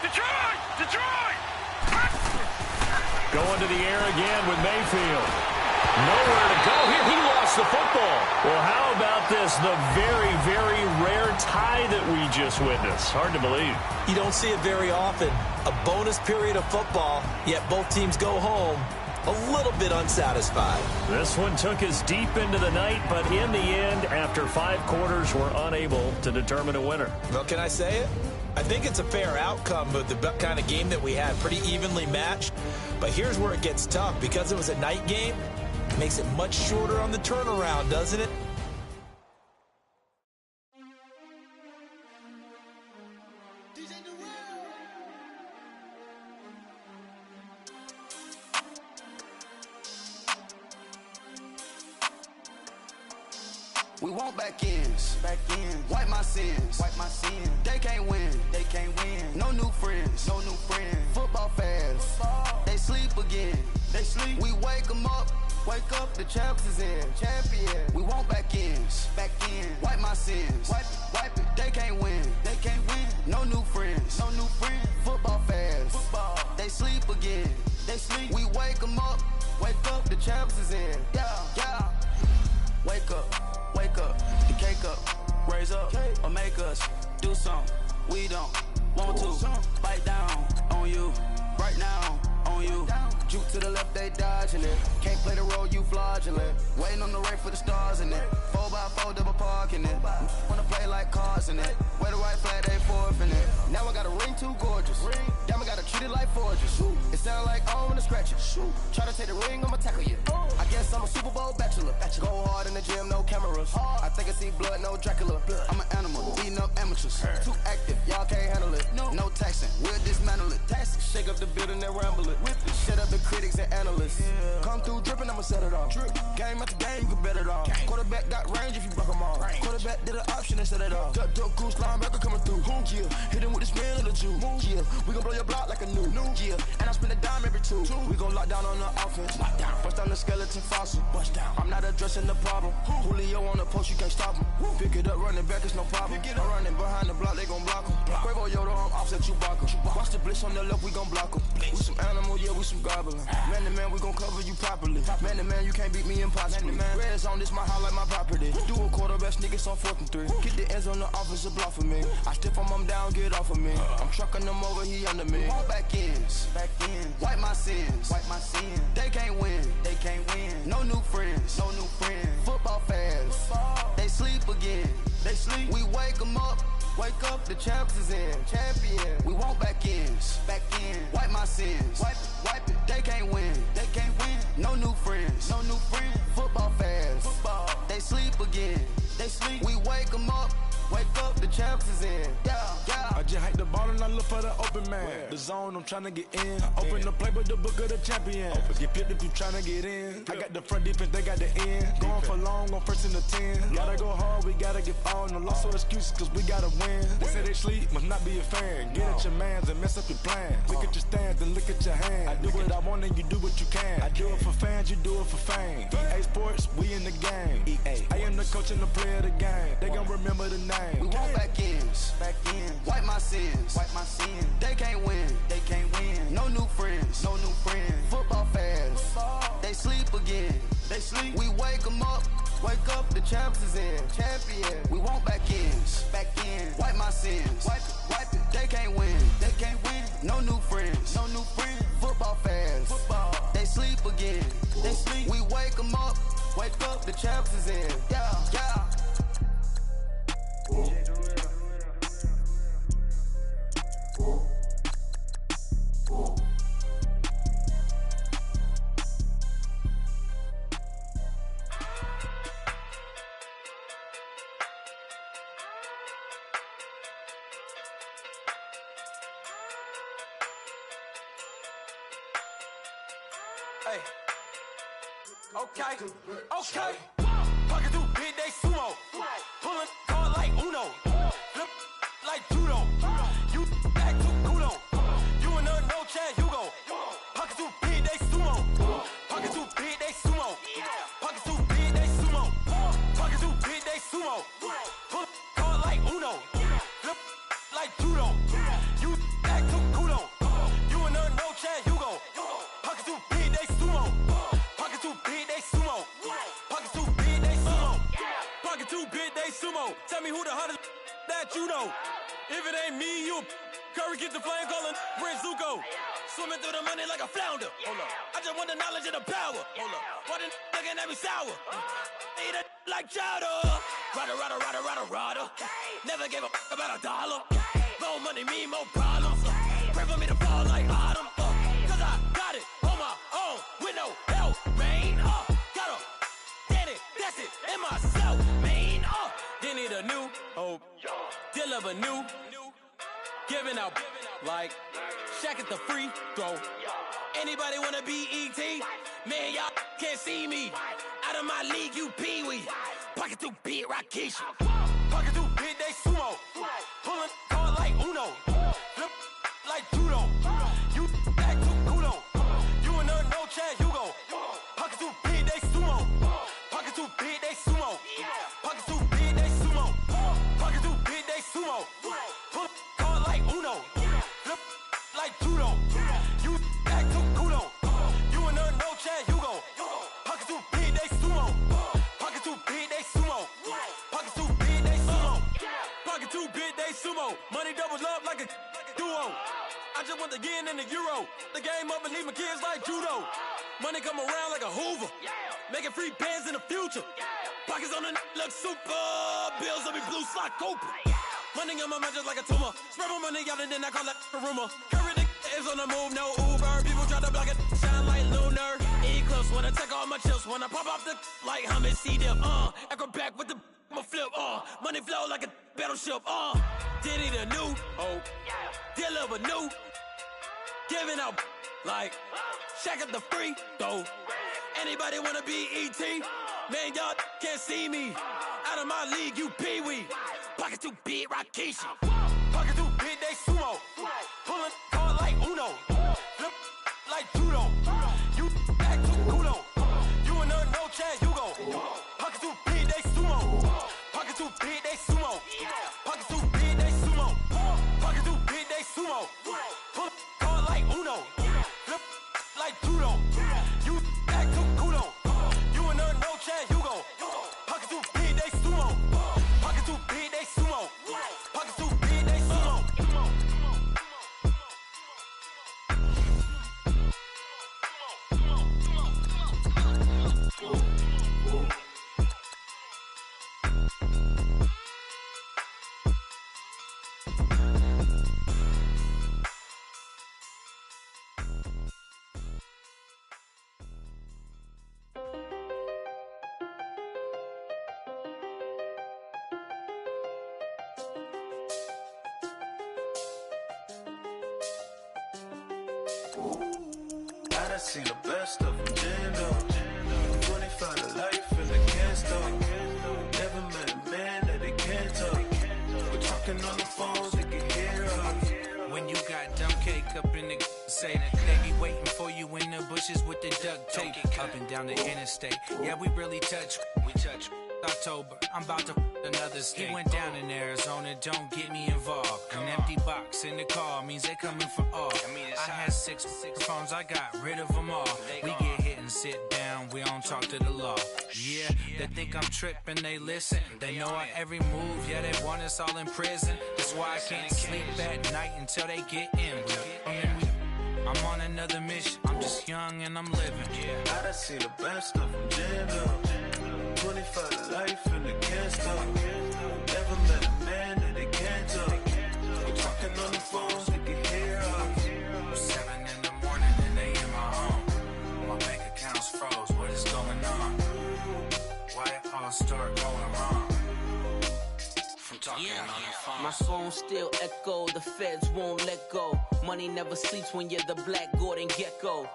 Detroit! Going to the air again with Mayfield. Nowhere to go here. He lost the football. Well, how about this? The very, very rare tie that we just witnessed. Hard to believe. You don't see it very often. A bonus period of football, yet both teams go home a little bit unsatisfied. This one took us deep into the night, but in the end, after 5 quarters, we're unable to determine a winner. Well, can I say it? I think it's a fair outcome of the kind of game that we had, pretty evenly matched. But here's where it gets tough. Because it was a night game, it makes it much shorter on the turnaround, doesn't it? We want back ends. Wipe my sins. They can't win. No new friends. Football fans. They sleep again. We wake them up. Wake up, the champs is in. We want back ends. Wipe my sins. Wipe it. They can't win. No new friends. Football fans. They sleep again. We wake them up. Wake up, the champs is in. Yeah. Wake up, the cake up, raise up, or make us do something we don't want to. Bite down on you, right now on you. Juke to the left, they dodging it. Can't play the role, you fraudulent. Waiting on the rain for the stars in it. 4x4 double parking it. Wanna play like cars in it. Wear the white flag, they forfeit it. Now I got a ring too gorgeous. Damn, I gotta treat it like forges. It sound like I wanna scratch it. Try to take the ring, I'ma tackle you. I guess I'm a Super Bowl bachelor. Go hard in the gym, no cameras. I think I see blood, no Dracula. I'm an animal, beating up amateurs. Too active, y'all can't handle it. No taxing, we'll dismantle it. Shake up the building and ramble it. Shut up the critics and analysts. Come through dripping, I'ma set it off. Game after game, you can bet it off. Quarterback got range if you broke them off. Quarterback did an option and set it off. Duck goose linebacker coming through. Yeah, hit him with the spin of the Jew. Yeah, we gon' blow your block like a new. Yeah, and I spend a dime every two. We gon' lock down on the offense. Bust down the skeleton fossil. I'm not addressing the problem. Julio on the post, you can't stop him. Pick it up, running back, it's no problem. I'm running behind the block, they gon' block him. Quavo Yoda, I'm offset Chewbacca. Watch the blitz on the left, we gon' block him. We some animal, yeah, we some goblin. Man to man, we gon' cover you properly. Man to man, you can't beat me impossibly. Red zone, this my house like my property. Do a quarterback sneakers on 4th and 3. Get the ends on the offensive block for me. I step on him down, get off of me. I'm trucking them over, he under me. Back ends. Wipe my sins. They can't win. No new friends. Football fans. They sleep again. We wake them up. Wake up, the champs is in. We want back ends. Wipe my sins. Wipe it. They can't win. No new friends. Football fans. They sleep again. We wake them up. Wake up, the champs is in. Yeah. I just hike the ball and I look for the open man. The zone, I'm tryna get in. Open the playbook, the book of the champion. Get flipped if you tryna get in. I got the front defense, they got the end. Going for long, on 1st and the 10. Gotta go hard, we gotta give all. No loss or excuses, cause we gotta win. They say they sleep, must not be a fan. Get at your mans and mess up your plans. Look at your stands and look at your hands. I do what I want and you do what you can. I do it for fans, you do it for fame. EA Sports, we in the game. I am the coach and the player of the game. They gon' remember the name. We want back ends. Wipe my sins. They can't win. No new friends. Football fans. They sleep again. We wake them up. Wake up, the champs is in. We want back ends. Wipe my sins. Wipe it. They can't win. No new friends. Football fans. They sleep again. We wake them up. Wake up, the champs is in. Yeah. Hey. Okay. Pocket through big day sumo. Pulling card like Uno. Flip like judo. You back to Kudo. You and her no chance, you go. Pocket through big day sumo. Pocket through big day sumo. Pocket through big day sumo. Pocket through big day sumo. Pull card like Uno. Flip like judo. You back to Kudo. You and her no chance, you go. Pocket through big day sumo. Pocket through big day sumo. Pocket through big day sumo. Pocket through big day sumo. Tell me who the hottest that you know. If it ain't me, you Curry get the flame calling Prince Zuko. Swimming through the money like a flounder. Hold up. I just want the knowledge and the power. Hold up. Why the looking at me sour? Eat it like chowder. Rada. Never gave a about $1. More money, me, more problems. Pray for me to fall like autumn. Cause I got it on my own with no help, man. Got a Danny, that's it, and myself, man. Didn't need a new hope. Deal of a new. Giving out like Shaq at the free throw. Anybody wanna be ET? Man, y'all can't see me. Out of my league, you pee-wee. Pocket too big, Rakeisha. Pocket too big, they sumo. Pulling card like Uno. Flip like judo. You act too kudo. You and her no Chad Hugo. Pocket too big, they sumo. Pocket too big, they sumo. Pocket too big, they sumo. Pocket too big, they sumo. Pull card like Uno. Flip like judo. You act too kudo. You and her no Chad Hugo. Pocket too big, they sumo. Pocket too big, they sumo. Pocket too big, they sumo. Pocket too big, they sumo. Money doubles up like a duo. I just want the yen and the euro. The game up and leave my kids like judo. Money come around like a Hoover. Making free bands in the future. Pockets on the look super. Bills on me blue slot Cooper. Money on my mind just like a tumor. Spread my money out and then I call that a rumor. Curry the is on the move, no Uber. People try to block it, shine like lunar. Eclipse when I take all my chips. When I pop off the like hummus C-dip. Acrobat with the flip. Money flow like a battleship. Diddy the new. Deliver new. Giving out like shack up the free throw. Anybody wanna be ET? Man, y'all can't see me. Out of my league, you pee-wee. Pocket too big, Rakeisha. Pocket too big, they sumo. Pulling card like Uno. Flip like judo. You act too kudo. You and her no Chad Hugo. Pocket too big, they sumo. Pocket too big, they sumo. Pocket too big, they sumo. Pocket too big, they sumo. Pull card like Uno. Flip like judo. You act too kudo. You and her no Chad Hugo. Pocket too big, they sumo. Pocket too big, they sumo. Pocket too big, they sumo. I done seen the best of them, Jando. 25 to life in the cansto. Never met a man that they can't talk. We're talking on the phones, they can hear us. When you got dumb cake up in the say that they be waiting for you in the bushes with the duct tape up and down the interstate. Yeah, we really touch. We touch. October, I'm about to another state. He went down in Arizona, don't get me involved. An empty box in the car means they coming for all. I had six phones, I got rid of them all. We get hit and sit down, we don't talk to the law. Yeah, they think I'm tripping, they listen. They know our every move, yeah, they want us all in prison. That's why I can't sleep at night until they get in. I'm on another mission, I'm just young and I'm living. I done seen the best of them, Jando. 25 to life in the cansto. Never met a man that they can't talk. We're talking on the phones, they can hear us. 7 in the morning and they in my home. My bank account's froze, what is going on? Why it all start going wrong? From talking on the phone. My phone still echo, the feds won't let go. Money never sleeps when you're the Black Gordon Gecko.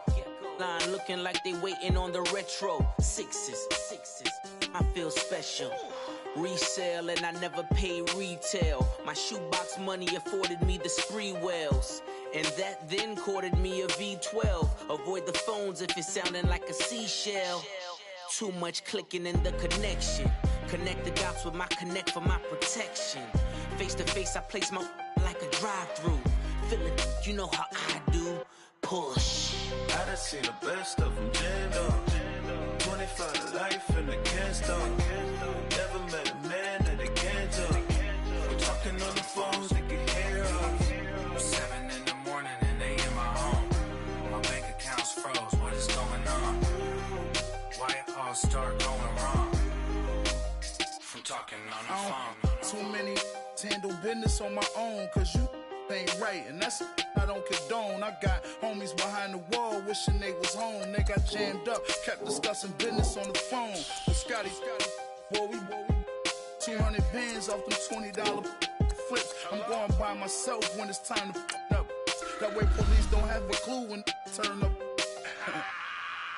Line looking like they waiting on the retro. Sixes, I feel special. Resale and I never pay retail. My shoebox money afforded me the spree wells. And that then courted me a V12. Avoid the phones if it's sounding like a seashell. Too much clicking in the connection. Connect the dots with my connect for my protection. Face to face, I place my like a drive-through. Feeling, you know how I do. Push. I done seen the best of them, Jando. 25 to life in the cansto. Never met a man that they can't talk. We're talking on the phones, they can hear us. 7 in the morning and they in my home. My bank account's froze, what is going on? Why it all start going wrong? From talking on the phone. Too many handle business on my own, cause you ain't right, and that's I don't condone. I got homies behind the wall wishing they was home. They got jammed up, kept discussing business on the phone. But Scotty, boy, we 200 bands off them $20 flips. I'm going by myself when it's time to up. That way police don't have a clue when turn up.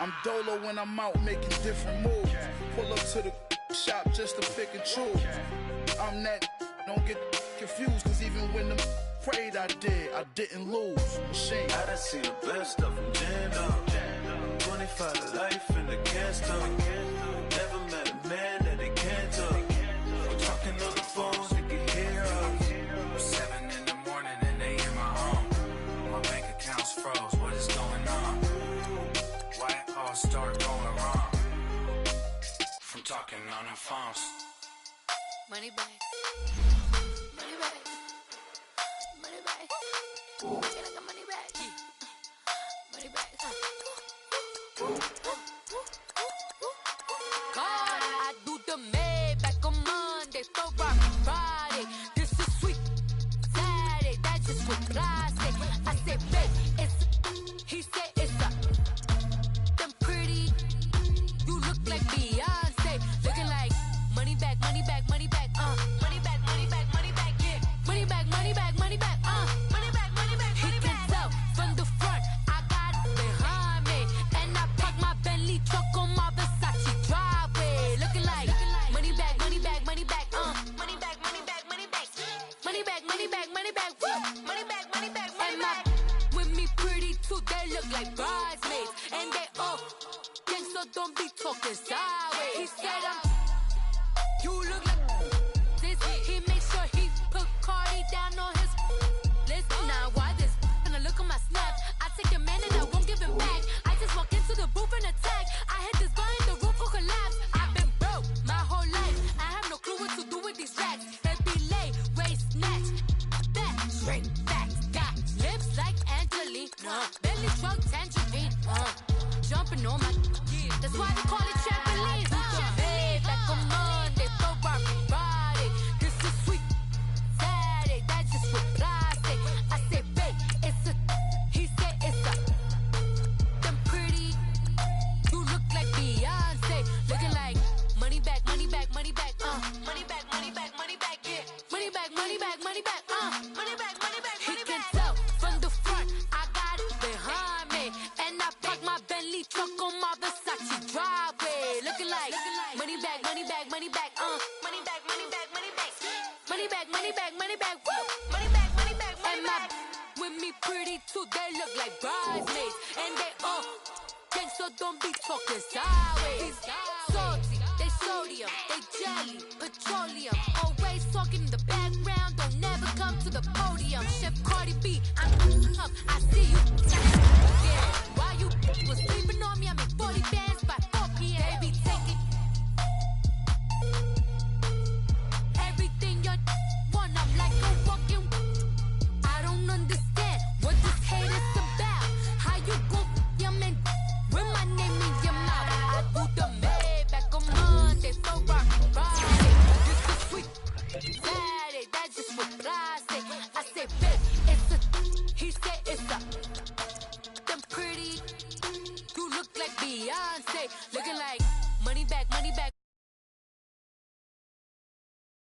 I'm dolo when I'm out making different moves. Pull up to the shop just to pick and choose. I'm that, don't get confused, cause even when the prayed I didn't lose. Machine. I done seen the best of them jammed up. 25 to life in the can't stop. Never met a man that they can't talk. We're talking on the phones, they can hear us. 7 in the morning and they in my home. My bank account's froze, what is going on? Why it all start going wrong? From talking on the phones. Money back. Money back. Money back. Get like a money back. Money back. God, I do the Maybach on Monday, Ferrari Friday. This is sweet Saturday, that's just what plastic. I said, babe, it's he said it's a them pretty. You look like Beyonce, looking like money back, money back, money back, money back, money back, money back, yeah, money back, money back, money back, money back, money back. He can tell from the front, I got it behind me, and I park my Bentley truck on my Versace driveway, looking like money back, money back, money back, money back, money back, money back, money back, money back, money back, money back, money back, money back. With me pretty too, they look like bridesmaids, and they all gang, so don't be talking sideways. He said you look like this. He makes sure he put Cardi down on his list. Now why this? Gonna look at my snap. I take a man and I won't give him back. I just walk into the booth and attack. I hit this guy in the roof will collapse. I've been broke my whole life. I have no clue what to do with these racks. They be late, waist snatch, back straight back. Got lips like Angelina, belly truck tangerine. Jumping on my, that's why they call it trampoline. Back on Monday, Ferrari Friday. This is sweet Saturday, that's just with plastic. I said, babe, it's a, he said it's a, them pretty. You look like Beyonce, looking like money back, money back, money back, money back, money back, money back, yeah, money back, money back, money back, money back, money back. He can tell from the front, I got it behind me, and I park my Bentley truck on my Versace driveway, looking like money back, money back, money back, money back, money back, money back, money back, money back, money back, money back, money back, money back. With me pretty too, they look like bridesmaids, and they all gang, so don't be talking sideways. Salty, they sodium, they jelly, petroleum, always talking in the background, don't never come to the podium. Chef Cardi B, I'm up, I see you. Yeah, while you was sleeping on me, I'm in 40 bands by 4 p.m. They be